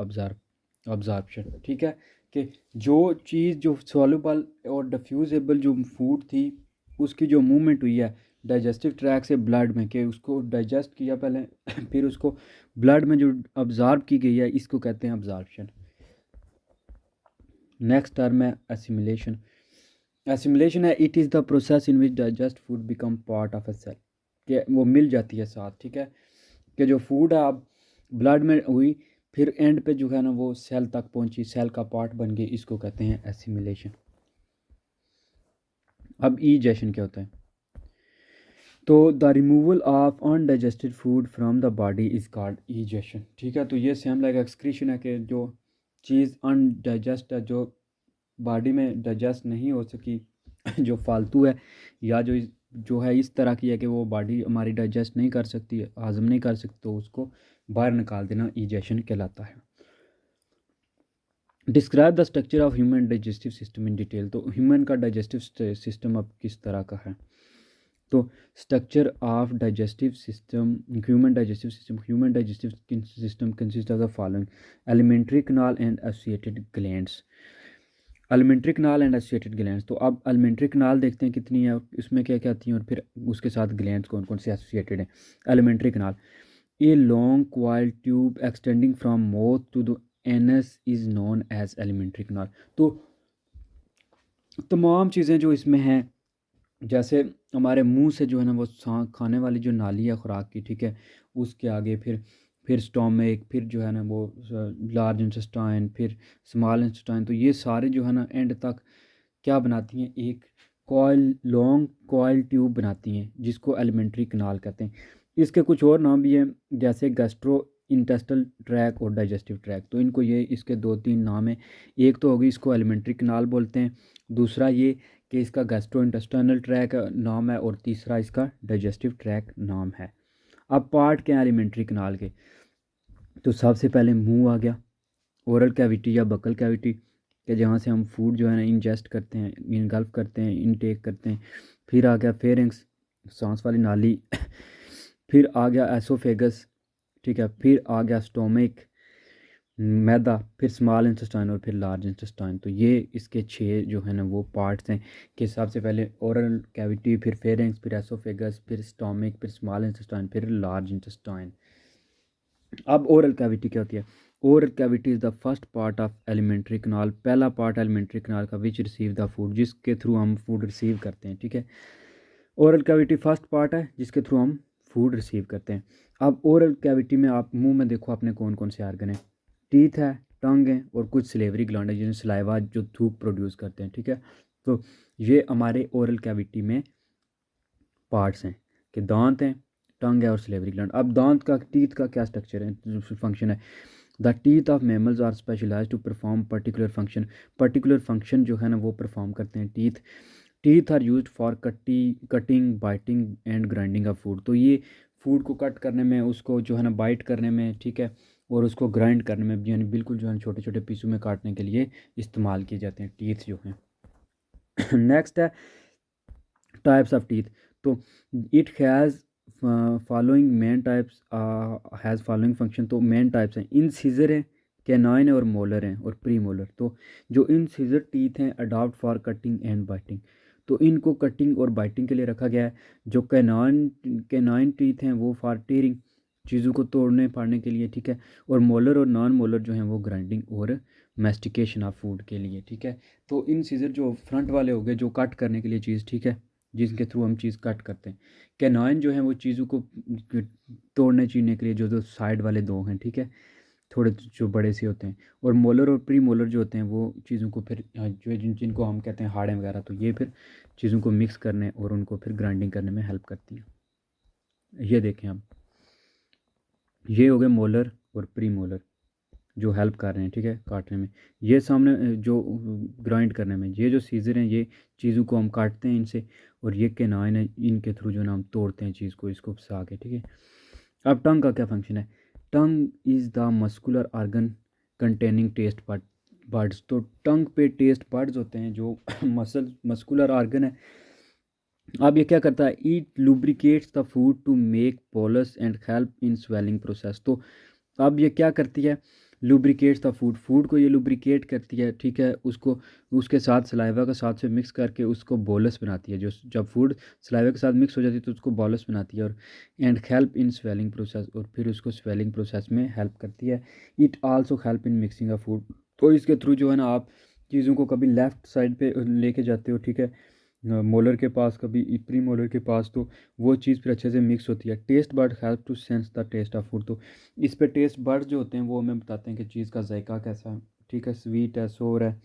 Speaker 1: absorption. ठीक है, कि जो चीज़ जो सॉल्युबल और डिफ्यूजेबल जो फूड थी उसकी जो मूवमेंट हुई है डाइजेस्टिव ट्रैक से ब्लड में, कि उसको डाइजेस्ट किया पहले फिर उसको ब्लड में जो अब्जॉर्ब की गई है, इसको कहते हैं अब्जॉर्प्शन। नेक्स्ट टर्म है एसिमिलेशन। एसिमिलेशन है it is the process in which digest food become part of a cell, कि वो मिल जाती है साथ। ठीक है, कि जो फूड है अब ब्लड में हुई, फिर एंड पे जो है ना वो सेल तक पहुंची, सेल का पार्ट बन गई, इसको कहते हैं एसिमिलेशन। अब ईजेशन क्या होता है? तो the removal of undigested food from the body is called ईजेशन। ठीक है, तो ये सेम लाइक एक्सक्रीशन है कि जो चीज़ अनडाइजेस्ट है, जो बॉडी में डाइजेस्ट नहीं हो सकी जो फालतू है, या जो है इस तरह की है कि वो बॉडी हमारी डाइजेस्ट नहीं कर सकती, हजम नहीं कर सकती, तो उसको बाहर निकाल देना ईजेशन कहलाता है। Describe the structure of human digestive system in detail. तो ह्यूमन का डाइजेस्टिव सिस्टम अब किस तरह का है? तो structure of digestive system, human digestive system consist of the following: elementary kanal and associated glands. Elementary kanal and associated glands, तो अब एलिमेंट्री कनाल देखते हैं कितनी है, उसमें क्या क्या आती हैं, और फिर उसके साथ ग्लैंड्स कौन कौन से एसोसिएटेड हैं। Alimentary canal, a long coil tube extending from mouth to the anus is known as alimentary canal. तो तमाम चीज़ें जो इसमें हैं, जैसे हमारे मुंह से जो है ना वो खाने वाली जो नाली है खुराक की, ठीक है, उसके आगे फिर स्टोमक, फिर जो है ना वो लार्ज इंटेस्टाइन, फिर स्मॉल इंटेस्टाइन, तो ये सारे जो है ना एंड तक क्या बनाती हैं, एक लॉन्ग कॉइल ट्यूब बनाती हैं, जिसको एलिमेंट्री कनाल कहते हैं। इसके कुछ और नाम भी हैं, जैसे गैस्ट्रो इंटेस्टल ट्रैक और डाइजेस्टिव ट्रैक। तो इनको ये इसके दो तीन नाम हैं। एक तो होगी इसको एलिमेंट्री कनाल बोलते हैं, दूसरा ये कि इसका गैस्ट्रो इंटेस्टाइनल ट्रैक नाम है, और तीसरा इसका डाइजेस्टिव ट्रैक नाम है। अब पार्ट क्या है एलिमेंट्री कनाल के? तो सबसे पहले मुंह आ गया, ओरल कैविटी या बकल कैविटी, कि जहाँ से हम फूड जो है ना इंजेस्ट करते हैं, इनगल्फ करते हैं, इनटेक करते हैं। फिर आ गया फेरिंग्स, सांस वाली नाली फिर आ गया एसोफेगस, ठीक है, फिर आ गया स्टोमिक, मैदा, फिर स्मॉल इंटेस्टाइन, और फिर लार्ज इंटेस्टाइन। तो ये इसके 6 जो है ना वो पार्ट्स हैं, कि सबसे पहले ओरल कैविटी, फिर फेरिंग्स, फिर एसोफेगस, फिर स्टोमिक, फिर स्मॉल इंटेस्टाइन, फिर लार्ज इंटेस्टाइन। अब ओरल कैविटी क्या होती है? Oral cavity is the first part of alimentary कनाल, पहला पार्ट एलिमेंट्री कनाल का विच रिसीव द फूड, जिसके थ्रू हम फूड रिसीव करते हैं। ठीक है, ओरल कैविटी फर्स्ट पार्ट है जिसके थ्रू हम फूड रिसीव करते हैं। अब ओरल कैविटी में आप मुंह में देखो अपने कौन कौन से आर्गन हैं, टीथ है, टंग है, और कुछ सलेवरी ग्लैंड है जिन्हें सलाइवा जो थूक प्रोड्यूस करते हैं। ठीक है, तो ये हमारे ओरल कैविटी में पार्ट्स हैं, कि दांत हैं, टंग है, और सलेवरी ग्लैंड। अब दांत का, टीथ का क्या स्ट्रक्चर है, फंक्शन है? The teeth of mammals are specialise to perform particular function. Particular function जो है ना वो परफॉर्म करते हैं teeth. Teeth are used for cutting, biting and grinding of food. तो ये फूड को कट करने में, उसको जो है ना बाइट करने में, ठीक है, और उसको ग्राइंड करने में, यानी बिल्कुल जो है छोटे छोटे पीसों में काटने के लिए इस्तेमाल किए जाते हैं टीथ जो हैं। नेक्स्ट है टाइप्स ऑफ टीथ। तो it has following main types, has following function. तो मेन टाइप्स हैं, इन सीजर है, कैनाइन है, और मोलर हैं, और प्री मोलर। तो जो इन सीजर टीथ हैं adopt for cutting and biting, तो इनको कटिंग और बाइटिंग के लिए रखा गया है। जो कैनाइन टीथ हैं वो फॉर टीयरिंग, चीज़ों को तोड़ने फाड़ने के लिए, ठीक है, और मोलर और नॉन मोलर जो हैं वो ग्राइंडिंग और मेस्टिकेशन ऑफ फूड के लिए। ठीक है, तो इन सीजर जो फ्रंट वाले हो गए जो कट करने के लिए चीज़, ठीक है, जिनके थ्रू हम चीज़ कट करते हैं। कैनाइन जो है वो चीज़ों को तोड़ने चीरने के लिए, जो जो साइड वाले दो हैं, ठीक है, थोड़े जो बड़े से होते हैं। और मोलर और प्री मोलर जो होते हैं वो चीज़ों को फिर जो जिनको हम कहते हैं हाड़ें वगैरह, तो ये फिर चीज़ों को मिक्स करने और उनको फिर ग्राइंडिंग करने में हेल्प करती हैं। ये देखें अब, ये हो गए मोलर और प्री मोलर जो हेल्प कर रहे हैं, ठीक है, काटने में। ये सामने जो ग्राइंड करने में, ये जो सीजर हैं ये चीज़ों को हम काटते हैं इनसे, और ये कैनाइन है, इनके थ्रू जो ना हम तोड़ते हैं चीज़ को, इसको फंसा के। ठीक है, अब टंग का क्या फंक्शन है? Tongue is the muscular organ containing taste bud. Buds, तो टंग पे टेस्ट बर्ड्स होते हैं जो मस्कुलर ऑर्गन है। अब ये क्या करता है, it lubricates the food to make bolus and help in swallowing process. तो अब ये क्या करती है, लुब्रिकेट्स द फूड, फूड को ये लुब्रिकेट करती है, ठीक है, उसको उसके साथ सलाइवा के साथ से मिक्स करके उसको बोलस बनाती है। जो जब फूड सलाइवा के साथ मिक्स हो जाती है तो उसको बोलस बनाती है, और and help in swallowing process, और फिर उसको स्वेलिंग प्रोसेस में हेल्प करती है। It also help in mixing a food. तो इसके थ्रू जो है ना आप चीज़ों को कभी लेफ़्ट साइड पे लेके जाते हो, ठीक है, मोलर के पास, कभी प्री मोलर के पास, तो वो चीज़ फिर अच्छे से मिक्स होती है। Taste bud help to sense the taste of food. तो इस पे टेस्ट बर्ड जो होते हैं वो हमें बताते हैं कि चीज़ का जायका कैसा है, ठीक है, स्वीट है, सोर है,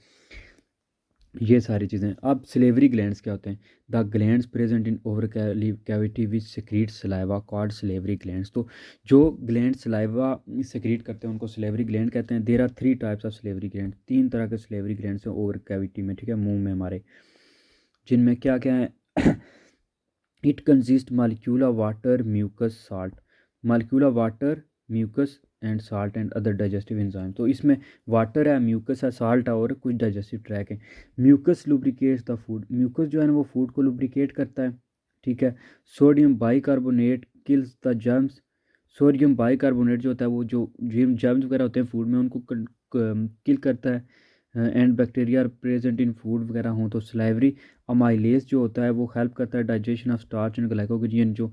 Speaker 1: ये सारी चीज़ें। अब सिलेवरी ग्लैंड्स क्या होते हैं, the glands present in over cavity which secrete saliva called salivary glands. तो जो ग्लैंड सलाइवा सेक्रीट करते हैं उनको सिलेवरी ग्लैंड कहते हैं। There are 3 types of salivary gland, 3 तरह के सिलेवरी ग्लैंड्स हैं ओवर कैविटी में, ठीक है, मुंह में हमारे, जिनमें क्या क्या है। It consist molecule of water mucus salt, molecule of water mucus and salt and other digestive enzyme. तो इसमें वाटर है, म्यूकस है, साल्ट है, और कुछ डाइजेस्टिव ट्रैक है। Mucus lubricates the food, mucus जो है ना वो फूड को लुब्रिकेट करता है, ठीक है। Sodium bicarbonate kills the germs, sodium bicarbonate जो होता है वो जो जर्म्स वगैरह होते हैं फूड में उनको किल करता है। And bacteria present in food वगैरह हों तो स्लाइवरी अमाइलेज जो होता है वो हेल्प करता है digestion of starch and glycogen, जो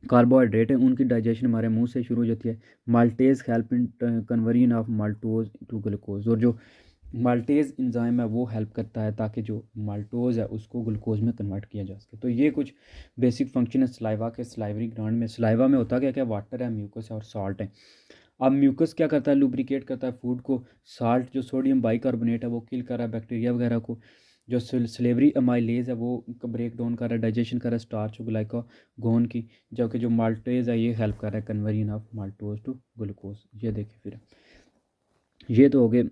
Speaker 1: कार्बोहाइड्रेट है उनकी डाइजेशन हमारे मुंह से शुरू हो जाती है। Maltase help in conversion of maltose to glucose, और जो माल्टेज इंजाइम है वो हेल्प करता है ताकि जो माल्टोज है उसको ग्लूकोज में कन्वर्ट किया जा सके। तो ये कुछ बेसिक फंक्शन है सलाइवा के। सलाइवरी ग्लैंड में सलाइवा में होता क्या क्या, वाटर है, म्यूकस है, और सॉल्ट है। अब म्यूकस क्या करता है, लुब्रिकेट करता है फूड को। साल्ट जो सोडियम बाइकार्बोनेट है वो किल कर रहा है बैक्टीरिया वगैरह को। जो स्लेवरी अमाइलेज है वो ब्रेक डाउन कर रहा है, डाइजेशन कर रहा है स्टार्च और ग्लाइकोगोन की। जबकि जो माल्टेज है ये हेल्प कर रहा है conversion of maltose to glucose. ये देखिए फिर ये तो हो गए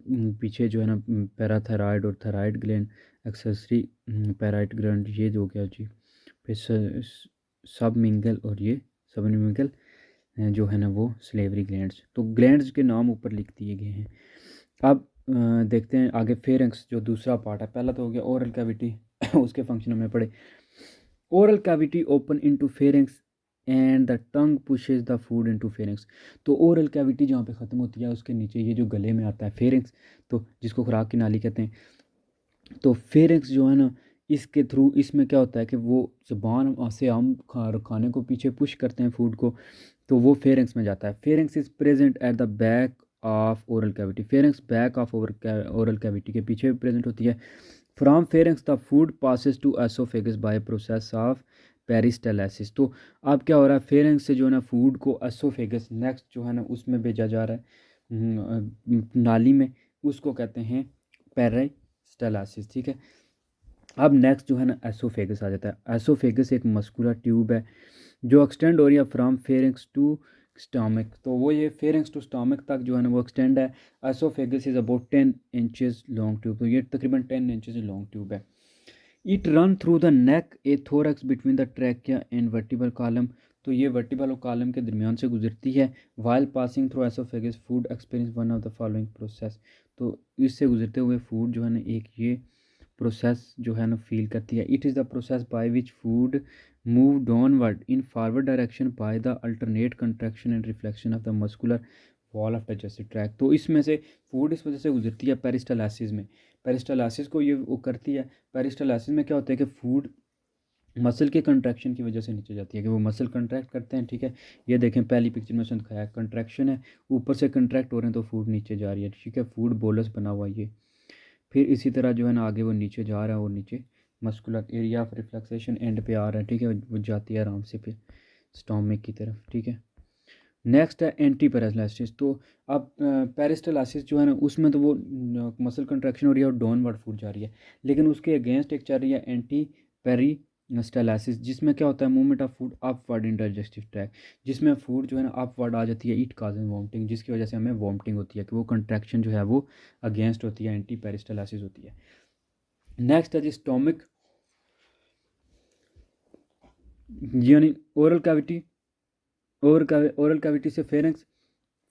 Speaker 1: पीछे जो है ना पैराथायराइड और थायराइड ग्लैंड, एक्सेसरी पैराइड ग्लैंड, ये जो हो गया जी। फिर सब मिंगल, और ये सब मिंगल जो है ना वो स्लेवरी ग्लैंड्स। तो ग्लैंड्स के नाम ऊपर लिख दिए गए हैं। अब देखते हैं आगे फेरेंक्स जो दूसरा पार्ट है। पहला तो हो गया ओरल कैविटी उसके फंक्शन में पढ़े। Oral cavity open into pharynx and the tongue pushes the food into pharynx. तो ओरल कैविटी जहाँ पे ख़त्म होती है उसके नीचे ये जो गले में आता है फेरेंक्स, तो जिसको खुराक की नाली कहते हैं। तो फेरेंक्स जो है ना इसके थ्रू इसमें क्या होता है कि वो ज़ुबान से हम खाने को पीछे पुश करते हैं फूड को, तो वो फेरेंक्स में जाता है। Pharynx is present at the back of oral cavity, pharynx back of oral cavity के पीछे प्रेजेंट होती है। From pharynx the food passes to oesophagus by process of peristalsis. तो अब क्या हो रहा है, फेरेंक्स से जो है ना फूड को एसोफेगस नेक्स्ट जो है ना उसमें भेजा जा रहा है, नाली में, उसको कहते हैं पेरिस्टालसिस, ठीक है। अब नेक्स्ट जो है ना एसोफेगस आ जाता है। एसोफेगस एक मस्कुलर ट्यूब है जो एक्सटेंड हो रही है फ्रॉम फेरिंग्स टू स्टमक। तो वो ये फेरिंग्स टू स्टमक तक जो है ना वो एक्सटेंड है। Oesophagus is about 10 inches long tube, तो ये तकरीबन 10 इंचेस लॉन्ग ट्यूब है। It run through the neck a thorax between the trachea and vertebral column. तो ये वर्टिबल और कॉलम के दरमियान से गुजरती है। While passing through oesophagus food experience one of the following process. तो इससे गुजरते हुए फूड जो है ना एक ये प्रोसेस जो है ना फील करती है। It is the process by which food move downward in forward direction by the alternate contraction and reflection of the muscular wall of digestive tract. तो इसमें से फूड इस वजह से गुजरती है पेरिस्टालसिस में। पेरिस्टालसिस को ये वो करती है। पेरिस्टालसिस में क्या होता है कि फूड मसल के कंट्रैक्शन की वजह से नीचे जाती है, कि वो मसल कंट्रैक्ट करते हैं, ठीक है। ये देखें पहली पिक्चर में उसने दिखाया कंट्रैक्शन है, ऊपर से कंट्रैक्ट हो रहे हैं तो फूड नीचे जा रही है, ठीक है, फूड बोलस बना हुआ ये। फिर इसी तरह जो है ना आगे वो नीचे जा रहा है और नीचे मस्कुलर एरिया ऑफ रिफ्लेक्सेशन एंड पे आ रहा है, ठीक है, वो जाती है आराम से फिर स्टोमिक की तरफ, ठीक है। नेक्स्ट है एंटी पैरालिसिस। तो अब पेरिस्टालसिस जो है ना उसमें तो वो मसल कंट्रैक्शन हो रही है और डाउनवर्ड फूड जा रही है, लेकिन उसके अगेंस्ट एक चल रही है एंटी पेरिस्टालसिस, जिसमें क्या होता है movement of food upward in digestive track, जिसमें फूड जो है ना अपवर्ड आ जाती है। इट काजिंग वॉमिटिंग, जिसकी वजह से हमें वॉमिटिंग होती है, कि वो कंट्रैक्शन जो है वो अगेंस्ट होती है, एंटी पेरिस्टालसिस होती है। नेक्स्ट है जी स्टोमिक, यानी ओरल कैविटी, ओरल कैविटी से फेरेंक्स,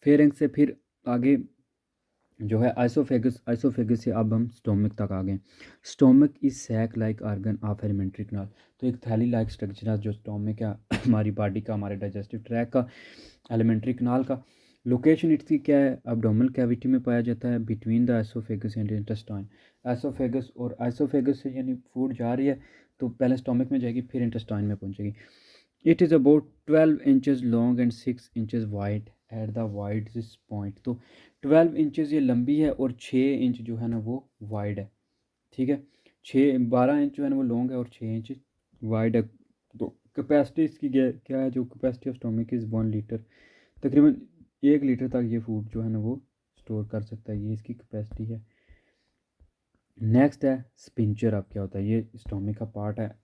Speaker 1: फेरेंक्स से फिर आगे जो है आइसोफेगस, आइसोफेगस से अब हम स्टोमक तक आ गए। Stomach is sac like organ of alimentary canal. तो एक थैली लाइक स्ट्रक्चर है जो स्टोमक है हमारी बॉडी का, हमारे डाइजेस्टिव ट्रैक का, एलिमेंट्री कनाल का। लोकेशन इसकी क्या है, अब्डोमिनल कैविटी में पाया जाता है, बिटवीन द आइसोफेगस एंड इंटेस्टाइन। आइसोफेगस और आइसोफेगस से यानी फूड जा रही है तो पहले स्टोमक में जाएगी फिर इंटेस्टाइन में पहुंचेगी। It is about 12 inches long and 6 inches wide at the widest point. तो 12 इंचज़ ये लंबी है और 6 इंच जो है ना वो वाइड है, ठीक है। 12 इंच जो है ना वो लॉन्ग है और 6 इंच वाइड है। तो कैपेसिटी इसकी क्या है, जो capacity of stomach is 1 litre. तकरीबन 1 लीटर तक ये फूड जो है ना वो स्टोर कर सकता है, ये इसकी कैपेसिटी है। नेक्स्ट है स्पिंचर। अब क्या होता है, ये स्टोमक का पार्ट है।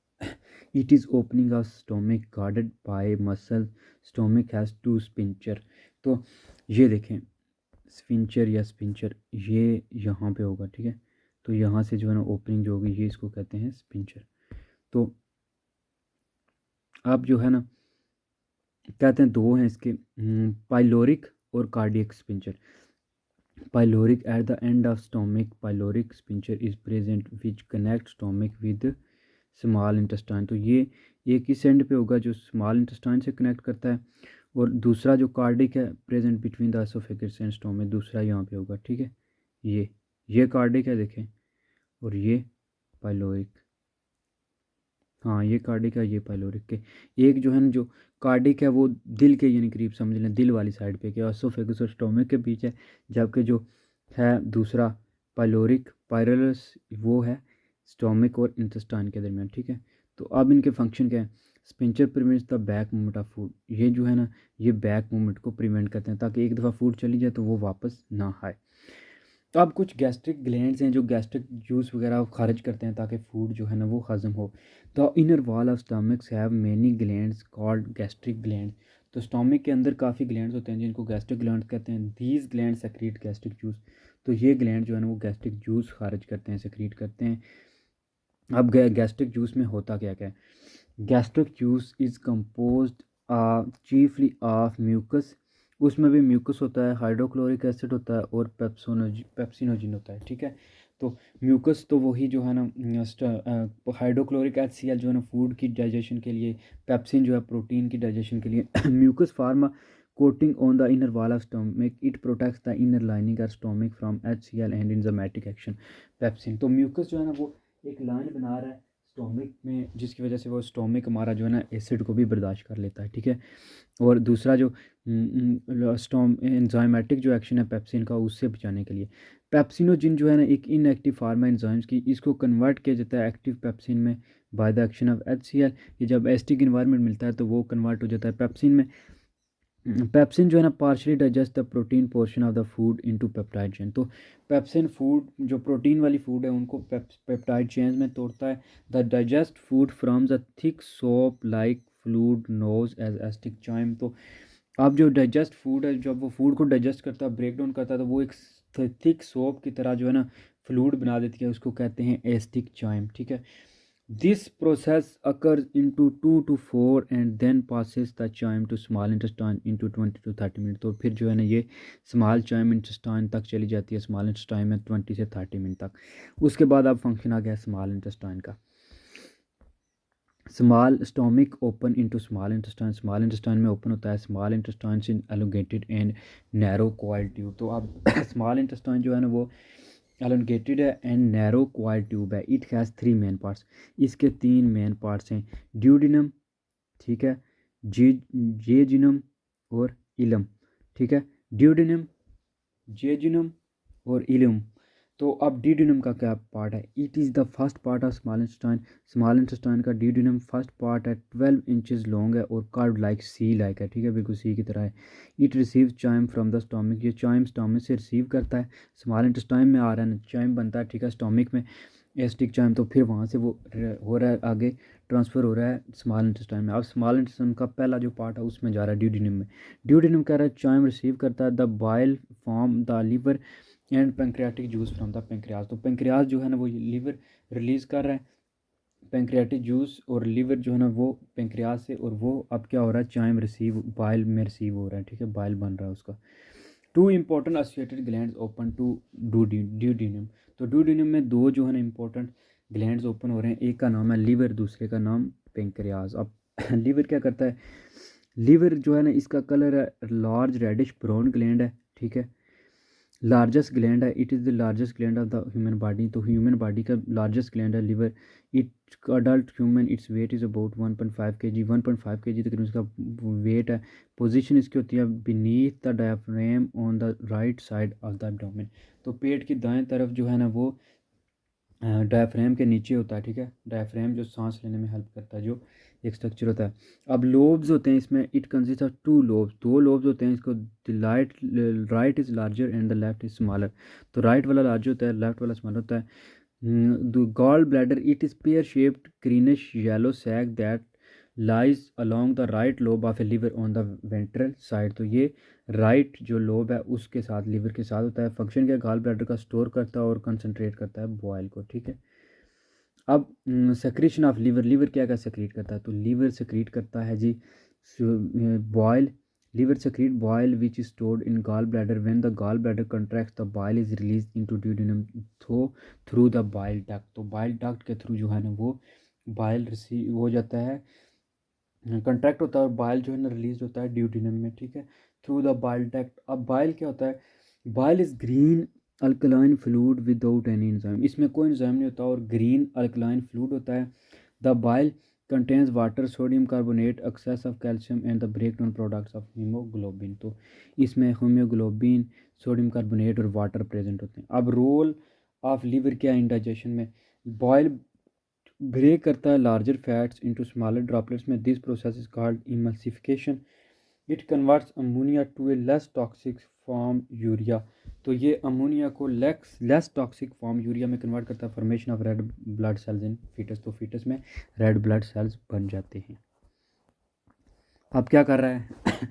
Speaker 1: It is opening of stomach guarded by muscle, stomach has two sphincter. तो ये देखें स्पिंचर या स्पिंचर ये यहाँ पे होगा, ठीक है। तो यहाँ से जो है ना ओपनिंग जो होगी ये इसको कहते हैं स्पिंचर। तो आप जो है ना कहते हैं दो हैं इसके, पाइलोरिक और cardiac sphincter. Pyloric at the end of stomach, pyloric sphincter is present which connect stomach with small intestine. तो ये एक इस एंड पे होगा जो स्मॉल इंटेस्टाइन से कनेक्ट करता है, और दूसरा जो कार्डिक है present between the oesophagus and stomach, दूसरा यहाँ पे होगा, ठीक है। ये कार्डिक है देखें, और ये पाइलोरिक। हाँ ये कार्डिक है, ये पाइलोरिक के। एक जो है ना जो कार्डिक है वो दिल के यानी करीब समझ लें, दिल वाली साइड पे, क्या एसोफेगस और स्टोमक के बीच है। जबकि जो है दूसरा पाइलोरिक पायरलस वो है स्टोमक और इंटेस्टाइन के दरमियान, ठीक है। तो अब इनके फंक्शन क्या है, sphincter prevents the back movement of food. ये जो है ना ये बैक मूवमेंट को प्रिवेंट करते हैं ताकि एक दफ़ा फूड चली जाए तो वो वापस ना आए। तो अब कुछ गैस्ट्रिक ग्लैंड्स हैं जो गैस्ट्रिक जूस वगैरह खारिज करते हैं ताकि फूड जो है ना वो हज़म हो। The inner wall of stomachs have many glands called gastric glands. तो स्टमक के अंदर काफ़ी ग्लैंड्स होते हैं जिनको गैस्ट्रिक ग्लैंड्स कहते हैं। These gland secrete gastric juice. तो ये ग्लैंड जो है ना वो गैस्ट्रिक जूस खारिज करते हैं, सेक्रीट करते हैं। अब गैस्ट्रिक जूस में होता क्या क्या है, gastric juice is composed chiefly of mucus. उसमें भी म्यूकस होता है, हाइड्रोक्लोरिक एसिड होता है और पेप्सिनोजिन होता है, ठीक है। तो म्यूकस तो वही जो है ना हाइड्रोक्लोरिक HCl जो है ना फूड की डाइजेशन के लिए, पेप्सिन जो है प्रोटीन की डाइजेशन के लिए। Mucus form a coating on the inner wall of stomach, it protects the inner lining of stomach from HCl and enzymatic action pepsin. तो म्यूकस जो है ना वो एक लाइन बना रहा है स्टोमक में जिसकी वजह से वो स्टोमक हमारा जो है ना एसिड को भी बर्दाश्त कर लेता है, ठीक है। और दूसरा जो स्टोम एंजाइमेटिक जो एक्शन है पेप्सिन का उससे बचाने के लिए, पेप्सिनोजिन जो है ना एक इनएक्टिव फार्मा एंजाइम्स की, इसको कन्वर्ट किया जाता है एक्टिव पेप्सिन में bye the action of HCl। ये जब एसिडिक इन्वायरमेंट मिलता है तो वो कन्वर्ट हो जाता है पेप्सिन में। पेप्सिन जो है ना partially digest the protein portion of the food into peptide chain. तो पेप्सिन फूड जो प्रोटीन वाली फूड है उनको पेप्टाइड चेन में तोड़ता है। The digest food from the thick soup like fluid known as acidic chyme. तो अब जो डाइजेस्ट फूड है जब वो फूड को डाइजेस्ट करता है, ब्रेक डाउन करता है, तो वो एक थिक सोप की तरह जो है ना फ्लूड बना देती है, उसको कहते हैं एस्टिक चाइम, ठीक है। This process occurs into 2 to 4 and then passes the chyme to small intestine into 20 to 30 minute. तो फिर जो है ना ये स्मॉल चाइम इंटेस्टाइन तक चली जाती है, स्मॉल इंटेस्टाइन में 20 से 30 मिनट तक। उसके बाद अब फंक्शन आ गया स्मॉल इंटेस्टाइन का। Small stomach open into small intestine में ओपन होता है। Small intestine in elongated and narrow coil tube. तो अब स्मॉल इंटेस्टाइन जो है ना वो एलोंगेटेड है एंड नैरो क्वायर ट्यूब है। It has 3 main parts. इसके 3 मेन पार्ट्स हैं, ड्यूडिनम, ठीक है, जे जेजिनम और इलम, ठीक है। ड्यूडिनम, जेजिनम और इलम। तो अब ड्यूडिनम का क्या पार्ट है, it is the first part of small intestine. Small intestine का ड्यूडिनम फर्स्ट पार्ट है, 12 इंचज़ लॉन्ग है और कर्व लाइक सी लाइक है, ठीक है, बिल्कुल सी की तरह है। It receive chyme from the stomach. ये चाइम स्टोमिक से रिसीव करता है। स्मॉल इंटेस्टाइन में आ रहा है चाइम बनता है, ठीक है, स्टोमिक में एस्टिक चाइम, तो फिर वहाँ से वो हो रहा है आगे ट्रांसफ़र हो रहा है स्मॉल इंटेस्टाइन में। अब स्मॉल इंटेस्टाइन का पहला जो पार्ट है उसमें जा रहा है ड्यूडिनम में। ड्यूडिनम कह रहा है चाइम रिसीव करता है the bile from the liver and pancreatic juice from the pancreas. तो पेंक्रियाज जो है ना वो लीवर रिलीज़ कर रहा है पेंक्रियाटिक जूस, और लीवर जो है ना वो पेंक्रियाज से, और वो अब क्या हो रहा है चाइम रिसीव बाइल में रिसीव हो रहा है, ठीक है, बाइल बन रहा है उसका। Two important associated glands open to duodenum. तो ड्यूडेनम में दो जो है ना इम्पोर्टेंट ग्लैंड्स ओपन हो रहे हैं, एक का नाम है लीवर, दूसरे का नाम पेंक्रियाज। अब लीवर क्या करता है, लीवर जो है ना इसका कलर है लार्ज रेडिश ब्राउन ग्लैंड है, ठीक है। लार्जेस्ट ग्लैंड है, it is the largest gland of the human body. तो ह्यूमन बॉडी का लार्जेस्ट ग्लैंड है liver. It adult human its weight is about 1.5 kg, 1.5 kg तक इसका वेट है। पोजीशन इसकी होती है beneath the diaphragm on the right side of the abdomen. तो पेट की दाएं तरफ जो है ना वो डायफ्राम के नीचे होता है, ठीक है। डायफ्राम जो सांस लेने में हेल्प करता है, जो एक स्ट्रक्चर होता है। अब लोब्स होते हैं इसमें, it consist of two lobes, दो लोब्स होते हैं इसको। The right is larger and the left is smaller. तो राइट वाला लार्जर होता है, लेफ्ट वाला स्मॉलर होता है। The gall bladder it is pear shaped greenish yellow sac that lies along the right lobe of a liver on the ventral side. तो ये right जो लोब है उसके साथ, लिवर के साथ होता है। फंक्शन क्या, गॉल ब्लैडर का स्टोर करता है और कंसंट्रेट करता है बॉयल को, ठीक है। अब सेक्रेशन ऑफ लीवर, लीवर क्या क्या सेक्रेट करता है, तो लीवर सेक्रेट करता है जी boil. liver secrete bile which is stored in gallbladder. When the gallbladder contracts, the bile is released into duodenum through the bile duct. तो bile duct के through जो है ना वो bile रिसीव हो जाता है, कंट्रैक्ट होता है और बाइल जो है ना रिलीज होता है ड्यूडेनम में, ठीक है, थ्रू द बाइल डक्ट। अब बाइल क्या होता है, bile is green alkaline fluid without any enzyme. इसमें कोई एंजाइम नहीं होता और ग्रीन अल्कलाइन फ्लूइड होता है। The bile contains water, sodium carbonate, excess of calcium and the break down products of haemoglobin. तो इसमें हीमोग्लोबिन, सोडियम कार्बोनेट और वाटर प्रेजेंट होते हैं। अब रोल ऑफ लीवर क्या है इंडाइजेशन में, बॉयल ब्रेक करता है larger fats into smaller droplets में। This process is called emulsification. It converts ammonia to a less toxic form urea. तो ये अमोनिया को लेस टॉक्सिक फॉर्म यूरिया में कन्वर्ट करता है। Formation of red blood cells in foetus. तो foetus में red blood cells बन जाते हैं। अब क्या कर रहा है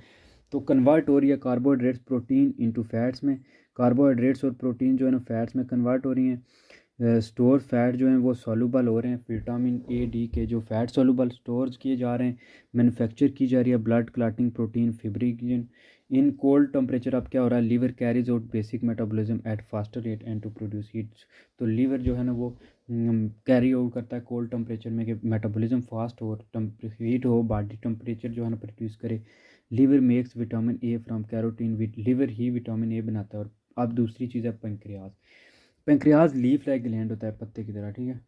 Speaker 1: तो कन्वर्ट हो रही है कार्बोहाइड्रेट्स प्रोटीन इनटू फैट्स में। कार्बोहाइड्रेट्स और प्रोटीन जो है ना फैट्स में कन्वर्ट हो रही हैं। स्टोर फैट जो हैं वो सॉल्युबल हो रहे हैं। विटामिन ए डी के जो फैट सॉल्युबल स्टोर्स किए जा रहे हैं, मैन्युफैक्चर की जा रही है blood clotting protein fibrillin. In cold temperature अब क्या हो रहा है, liver carries out basic metabolism at faster rate and to produce heat. तो लीवर जो है ना वो कैरी आउट करता है कोल्ड टेम्परेचर में कि मेटाबॉलिज्म फास्ट हो, हीट हो, बॉडी टेम्परेचर जो है ना प्रोड्यूस करे। Liver makes vitamin A from carotene, liver ही विटामिन ए बनाता है। और अब दूसरी चीज़ है pancreas. Pancreas leaf like gland होता है पत्ते की तरह, ठीक है।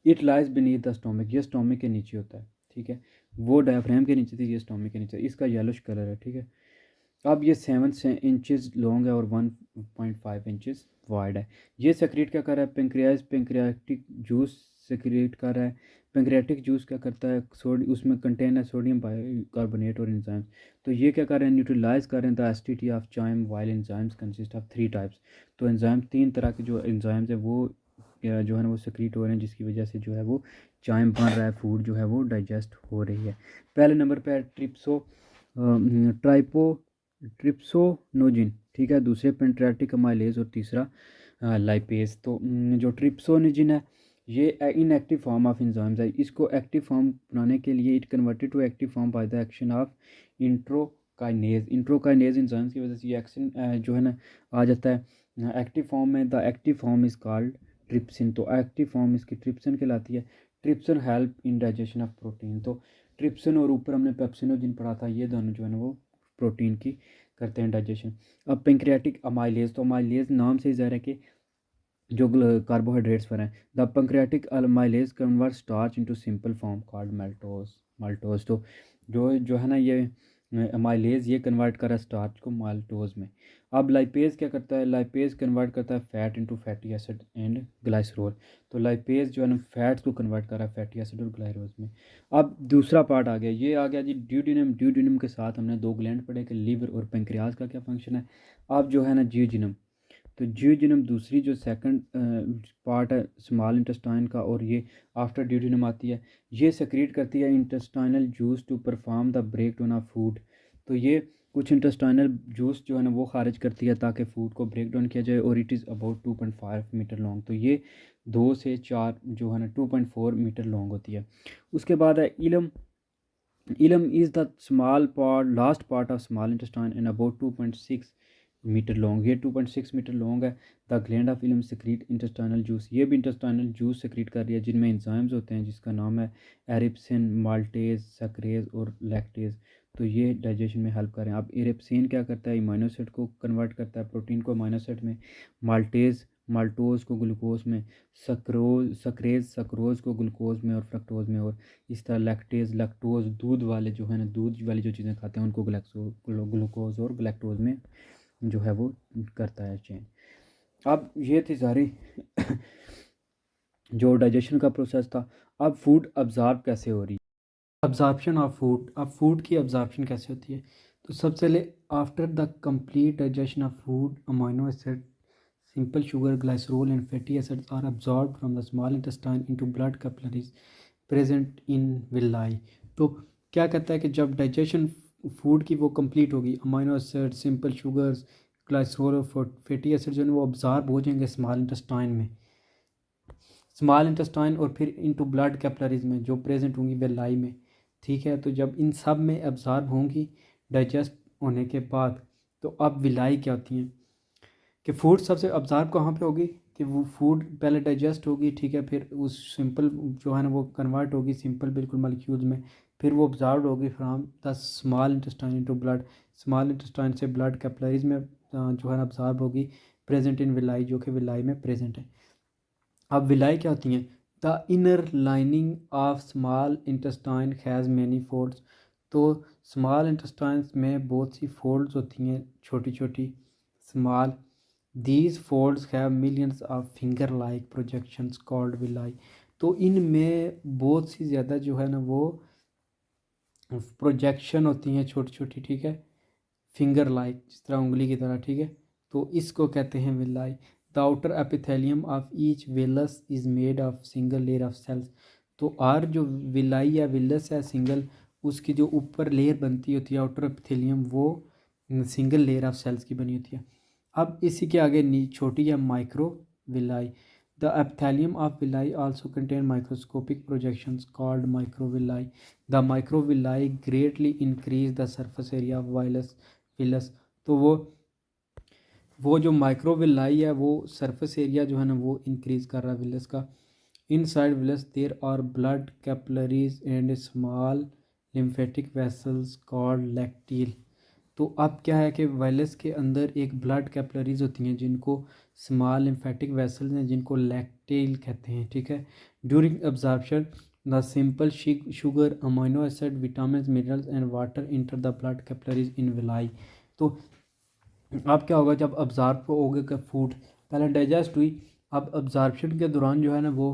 Speaker 1: It lies beneath the stomach, ये स्टोमक के नीचे होता है, ठीक है। वो डायफ्राम के नीचे थी, ये स्टोमक के नीचे। इसका येलोश कलर है, ठीक है। अब ये 7 इंचेस लॉन्ग है और 1.5 इंचेस वाइड है। ये सेक्रेट क्या कर रहा है, पेंक्रियाज पेंक्रियाटिक जूस सेक्रेट कर रहा है। पेंक्रियाटिक जूस क्या करता है, उसमें कंटेन है सोडियम कार्बोनेट और एंजाइम्स। तो ये क्या कर रहे हैं, न्यूट्रलाइज कर रहे हैं the acidity of chyme while enzymes consist of 3 types. तो एंजाइम 3 तरह के जो एंजाइम्स है वो जो है ना वो सेक्रेट हो रहे हैं, जिसकी वजह से जो है वो चाइम बन रहा है, फूड जो है वो डाइजेस्ट हो रही है। पहले नंबर पे है ट्रिप्सोनोजिन, ठीक है। दूसरे पेंट्रेटिक अमाइलेज और तीसरा लाइपेज। तो जो ट्रिप्सोनोजिन है ये इनएक्टिव फॉर्म ऑफ एंजाइम्स है। इसको एक्टिव फॉर्म बनाने के लिए it converted to active form by the action of enterokinase enzymes की वजह से ये एक्शन जो है ना आ जाता है एक्टिव फॉर्म में। The active form is called trypsin. तो एक्टिव फॉर्म इसकी ट्रिप्सिन कहलाती है। Trypsin help in digestion of protein. तो ट्रिप्सिन और ऊपर हमने पेप्सिनोजिन पढ़ा था, ये दोनों जो है ना वो प्रोटीन की करते हैं डाइजेशन। अब पेंक्रियाटिक अमाइलेज, तो अमाइलेज नाम से ही ज़ाहिर है कि जो कार्बोहाइड्रेट्स पर हैं। The pancreatic amylase convert starch into simple form called maltose. तो जो है ना ये अमाइलेज ये कन्वर्ट कर रहा है स्टार्च को माल्टोज में। अब लाइपेज क्या करता है, लाइपेज कन्वर्ट करता है fat into fatty acid and glycerol. तो लाइपेज जो है ना फैट्स को कन्वर्ट कर रहा है फैटी एसिड और ग्लाइरोज में। अब दूसरा पार्ट आ गया, ये आ गया जी ड्यूडेनम। ड्यूडेनम के साथ हमने 2 ग्लैंड पढ़े कि लीवर और पेंक्रियाज का क्या फंक्शन है। अब जो है ना जियोजिनम, तो जियोजिनम दूसरी जो सेकंड पार्ट है स्मॉल इंटेस्टाइन का, और ये आफ्टर ड्यूडेनम आती है। ये सेक्रेट करती है intestinal juice to perform the break down of food. तो ये कुछ इंटेस्टाइनल जूस जो है ना वो खारिज करती है ताकि फूड को ब्रेक डाउन किया जाए। और it is about 2.5 metre long. तो ये 2 से 4 जो है ना 2.4 मीटर लॉन्ग होती है। उसके बाद है इलम। Ileum is the small part, last part of small intestine and about 2.6 metre long, ये 2.6 मीटर लॉन्ग है। The gland of ileum secrete intestinal juice, ये भी इंटेस्टाइनल जूस सेक्रीट कर रही है जिनमें एंजाइम्स होते हैं जिसका नाम है एरिप्सिन, माल्टेज, सक्रेज और लैक्टेज। तो ये डाइजेशन में हेल्प कर रहे हैं। अब एरिप्सिन क्या करता है, अमीनो एसिड को कन्वर्ट करता है, प्रोटीन को अमीनो एसिड में, माल्टेज माल्टोज को ग्लूकोज में, सक्रेज सक्रोज को ग्लूकोज में और फ्रक्टोज में, और इस तरह लैक्टेज लैक्टोज दूध वाले जो है ना, दूध वाली जो चीज़ें खाते हैं उनको ग्लूकोज और ग्लैक्टोज में जो है वो करता है चेंज। अब ये थी सारी जो डाइजेशन का प्रोसेस था। अब फूड अब्ज़ॉर्ब कैसे हो रही है, अब्ज़ॉर्प्शन ऑफ फूड। अब फूड की अब्ज़ॉर्प्शन कैसे होती है, तो सबसे पहले after the complete digestion of food amino acid, simple sugar, glycerol and fatty acids are absorbed from the small intestine into blood capillaries present in villi. तो क्या कहता है कि जब डाइजेशन फूड की वो कंप्लीट होगी, amino acid, simple sugars, glycerol और फैटी एसिड जो है वो अब्जॉर्ब हो जाएंगे स्मॉल इंटेस्टाइन में, स्मॉल इंटेस्टाइन और फिर इनटू ब्लड कैपिलरीज में जो प्रेजेंट होंगी वेलाई में। ठीक है, तो जब इन सब में अब्जॉर्ब होंगी डाइजेस्ट होने के बाद, तो अब विलाई क्या होती हैं कि फूड सबसे अब्जॉर्ब कहाँ पे होगी कि वो फूड पहले डाइजेस्ट होगी, ठीक है, फिर उस सिंपल जो है ना वो कन्वर्ट होगी सिंपल बिल्कुल मॉलिक्यूल्स में, फिर वो अब्जॉर्ब होगी from the small intestine into blood, small intestine से ब्लड कैपिलरीज में जो है ना अब्जॉर्ब होगी प्रेजेंट इन विलाई, जो कि विलाई में प्रेजेंट है। अब विलाई क्या होती हैं, the inner lining of small intestine has many folds. तो स्मॉल इंटेस्टाइन्स में बहुत सी फोल्ड्स होती हैं छोटी छोटी small, these folds have millions of finger like projections called villi। तो इनमें बहुत सी ज़्यादा जो है ना वो प्रोजेक्शन होती हैं छोटी छोटी, ठीक है, फिंगर लाइक जिस तरह उंगली की तरह, ठीक है, तो इसको कहते हैं villi. The outer epithelium of each villus is made of single layer of cells. तो और जो विलाई या विलस है सिंगल, उसकी जो ऊपर लेयर बनती होती है आउटर एपिथेलियम, वो सिंगल लेयर ऑफ सेल्स की बनी होती है। अब इसी के आगे छोटी है micro villi. The epithelium of villi also contain microscopic projections called microvilli. The microvilli greatly increase the surface area of villous. तो वो जो माइक्रोविलाई है वो सरफेस एरिया जो है ना वो इंक्रीज कर रहा है विलस का। Inside villus there are blood capillaries and small lymphatic vessels called lacteal. तो अब क्या है कि वायरस के अंदर एक ब्लड कैपिलरीज होती हैं जिनको स्मॉल लिम्फेटिक वेसल्स हैं जिनको लैक्टेल कहते हैं, ठीक है। During absorption the simple sugar, amino acid, vitamin, minerals and water enter the blood capillaries in villi. तो अब क्या होगा जब अब्जॉर्ब होगे का फूड पहले डाइजेस्ट हुई, अब अब्जॉर्प्शन के दौरान जो है ना वो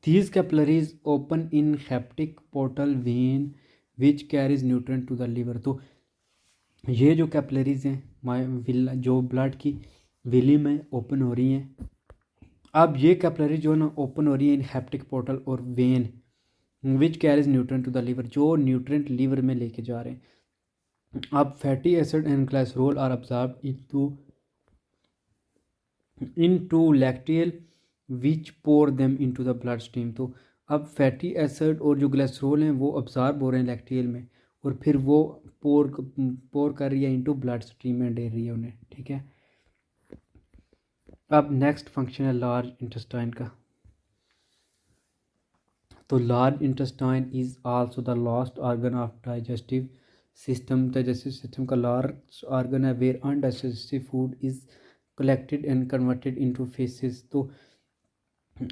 Speaker 1: these capillaries open in hepatic portal vein which carries nutrient to the liver। तो ये जो कैपिलरीज हैं जो ब्लड की विली में ओपन हो रही हैं, अब ये कैपिलरी जो है ना ओपन हो रही है इन हेप्टिक पोर्टल और vein which carries nutrient to the liver, जो न्यूट्रेंट लिवर में लेके जा रहे हैं। अब fatty acid and glycerol are absorb into lacteal which pour them into the blood stream. तो अब फैटी एसिड और जो ग्लाइसरोल हैं वो अब्जॉर्ब हो रहे हैं लैक्टियल में और फिर वो पोर कर रही है इनटू ब्लड स्ट्रीम में दे रही है उन्हें, ठीक है। अब नेक्स्ट फंक्शन है लार्ज इंटेस्टाइन का। तो large intestine is also the last organ of digestive system. Digestive system का लार्ज ऑर्गन है where undigestive food is collected and converted into faeces. तो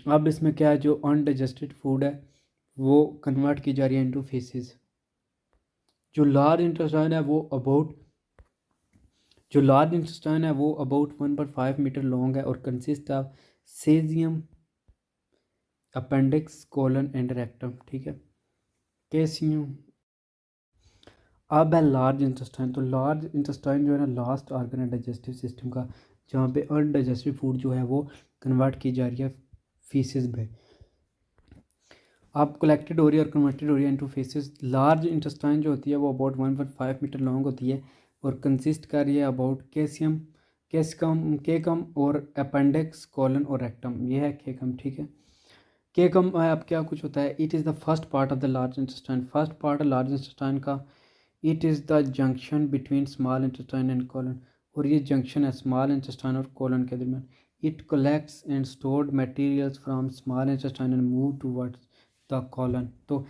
Speaker 1: अब इसमें क्या है, जो अनडाइजेस्टेड फूड है वो कन्वर्ट की जा रही है इनटू फेसेस। जो लार्ज इंटेस्टाइन है वो अबाउट 1.5 मीटर लॉन्ग है और consist of caecum, appendix, colon and rectum, ठीक है, कैसियम। अब है लार्ज इंटेस्टाइन। तो लार्ज इंटेस्टाइन जो है ना लास्ट ऑर्गन है डाइजेस्टिव सिस्टम का, जहाँ पे अनडाइजेस्टिव फूड जो है वो कन्वर्ट की जा रही है फीसेस में। अब कलेक्टेड हो रही है और कन्वर्टेड हो रही है इनटू फेसेस। लार्ज इंटेस्टाइन जो होती है वो अबाउट 1.5 मीटर लॉन्ग होती है और कंसिस्ट कर रही है अबाउट केकम और अपेंडिक्स, कोलन और रेक्टम। ये है केकम, ठीक है। के कम अब क्या कुछ होता है, it is the first part of the large intestine, first part large intestine का, it is the junction between small intestine and colon, और ये जंक्शन है स्मॉल इंटेस्टाइन और कॉलन के दरमियान। It collects and stored materials from small intestine and move towards the colon. तो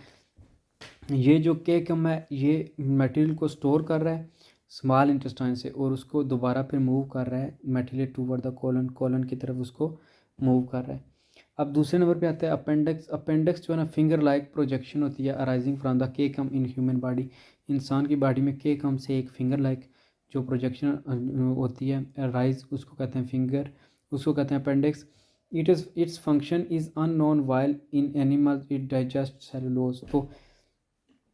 Speaker 1: ये जो के कम है ये मटेरियल को स्टोर कर रहा है स्मॉल इंटेस्टाइन से, और उसको दोबारा फिर मूव कर रहा है material toward the colon, colon की तरफ उसको मूव कर रहा है। अब दूसरे नंबर पे आता है अपेंडिक्स। अपेंडिक्स जो है ना फिंगर लाइक प्रोजेक्शन होती है अराइजिंग फ्रॉम द के कम इन ह्यूमन बॉडी। इंसान की बॉडी में के कम से एक फिंगर लाइक जो प्रोजेक्शन होती है अराइज, उसको कहते हैं फिंगर, उसको कहते हैं appendix. Its function is unknown while in animals it digest cellulose. तो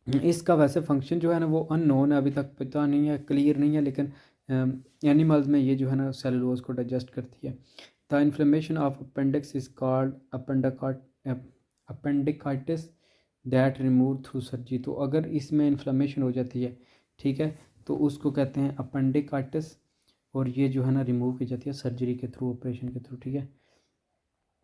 Speaker 1: इसका वैसे फंक्शन जो है ना वो अननोन है, अभी तक पता नहीं है, क्लियर नहीं है, लेकिन एनिमल्स में ये जो है ना सेलुलोज को डाइजेस्ट करती है। The inflammation of appendix is called appendicitis that remove through surgery. तो अगर इसमें इन्फ्लेमेशन हो जाती है, ठीक है, तो उसको कहते हैं अपेंडिकाइटिस, और ये जो है ना रिमूव की जाती है सर्जरी के थ्रू, ऑपरेशन के थ्रू, ठीक है।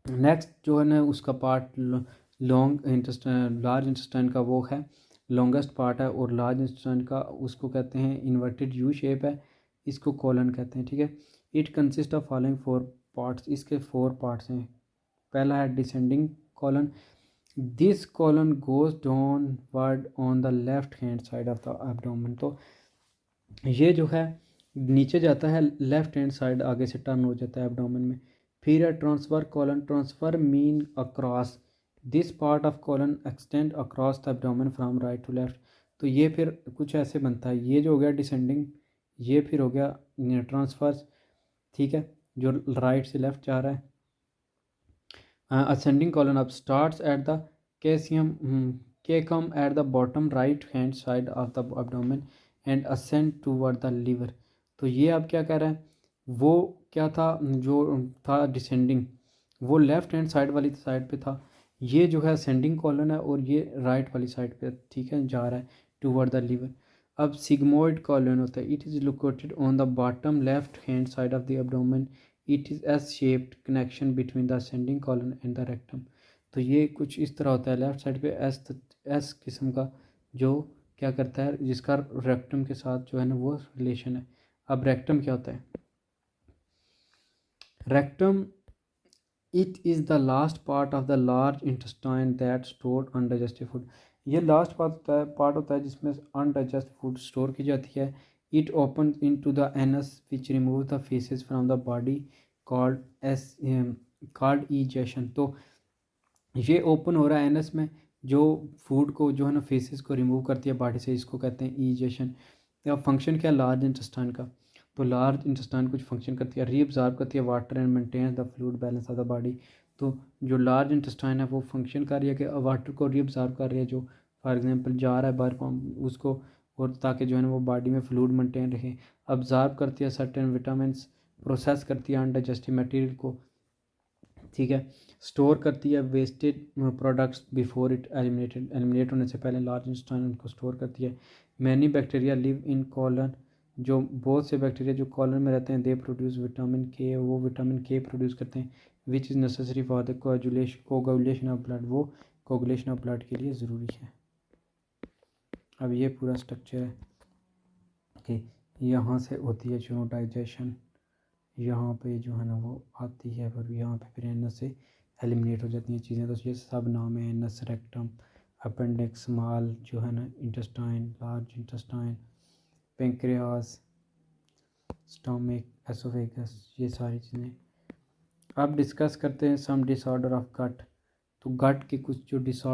Speaker 1: नेक्स्ट जो है ना उसका part long intestine, large intestine का वो है लॉन्गेस्ट पार्ट है, और लार्ज इंटेस्टाइन का उसको कहते हैं इन्वर्टेड यू शेप है, इसको कॉलन कहते हैं, ठीक है। It consist of following 4 parts, इसके 4 पार्ट्स हैं। पहला है descending colon, this colon goes downward on the left hand side of the abdomen. तो ये जो है नीचे जाता है, लेफ्ट हैंड साइड आगे से टर्न हो जाता है एब्डोमेन में। फिर है transverse colon, transverse mean across, this part of colon extend across the abdomen from right to left. तो ये फिर कुछ ऐसे बनता है, ये जो हो गया डिसेंडिंग, ये फिर हो गया ट्रांसफर्स, ठीक है, जो राइट से लेफ्ट जा रहा है। असेंडिंग कॉलन अब starts at the caecum caecum at the bottom right hand side of the abdomen and ascend toward the liver. तो ये अब क्या कह रहा है, वो क्या था जो था डिसेंडिंग, वो लेफ्ट हैंड साइड वाली साइड पे था, ये जो है असेंडिंग कॉलन है, और ये राइट वाली साइड पे, ठीक है, जा रहा है टूवर्ड द लीवर। अब सिग्मोइड कॉलन होता है, it is located on the bottom left hand side of the abdomen, it is S shaped connection between the ascending colon and the rectum. तो ये कुछ इस तरह होता है, लेफ्ट साइड पे एस किस्म का जो क्या करता है, जिसका रेक्टम के साथ जो है ना वो रिलेशन है। अब रेक्टम क्या होता है, rectum it is the last part of the large intestine that store undigested food. ये लास्ट पार्ट होता है जिसमें अनडाइजेस्ट फूड स्टोर की जाती है। It open into the anus which remove the faeces from the body called as called egestion. तो ये open हो रहा है एनस में, जो फूड को जो है ना फेसेस को रिमूव करती है बॉडी से, इसको कहते हैं ईजेशन। या फंक्शन क्या है लार्ज इंटेस्टाइन का, तो लार्ज इंटेस्टाइन कुछ फंक्शन करती है, रीअब्जॉर्ब करती है water and maintains the fluid balance of the body. तो जो लार्ज इंटेस्टाइन है वो फंक्शन कर रही है कि वाटर को रीअब्जॉर्ब कर रही है, जो फॉर एग्जांपल जा रहा है बाहर उसको, और ताकि जो है ना वो बॉडी में फ्लूइड मेंटेन रहे। अब्जॉर्ब करती है सर्टेन विटामिन्स, प्रोसेस करती है अनडाइजेस्टिव मटेरियल को, ठीक है, स्टोर करती है wasted products before it eliminate होने से पहले लार्ज इंटेस्टाइन उनको स्टोर करती है। Many bacteria live in colon, जो बहुत से बैक्टीरिया जो कॉलन में रहते हैं, दे प्रोड्यूस विटामिन के, वो विटामिन के प्रोड्यूस करते हैं, which is necessary for the coagulation of blood, वो कोगुलेशन ऑफ ब्लड के लिए ज़रूरी है। अब ये पूरा स्ट्रक्चर है कि यहाँ से होती है जो डाइजेशन, यहाँ पे जो है ना वो आती है, पर यहाँ पे फिर एनस से एलिमिनेट हो जाती हैं चीज़ें। तो ये सब नाम है, एनस, रेक्टम, अपेंडिक्स, स्मॉल जो है ना intestine, large intestine, pancreas, stomach, oesophagus, ये सारी चीज़ें। अब डिस्कस करते हैं सम डिसऑर्डर ऑफ गट। तो गट के कुछ जो डिसऑर्डर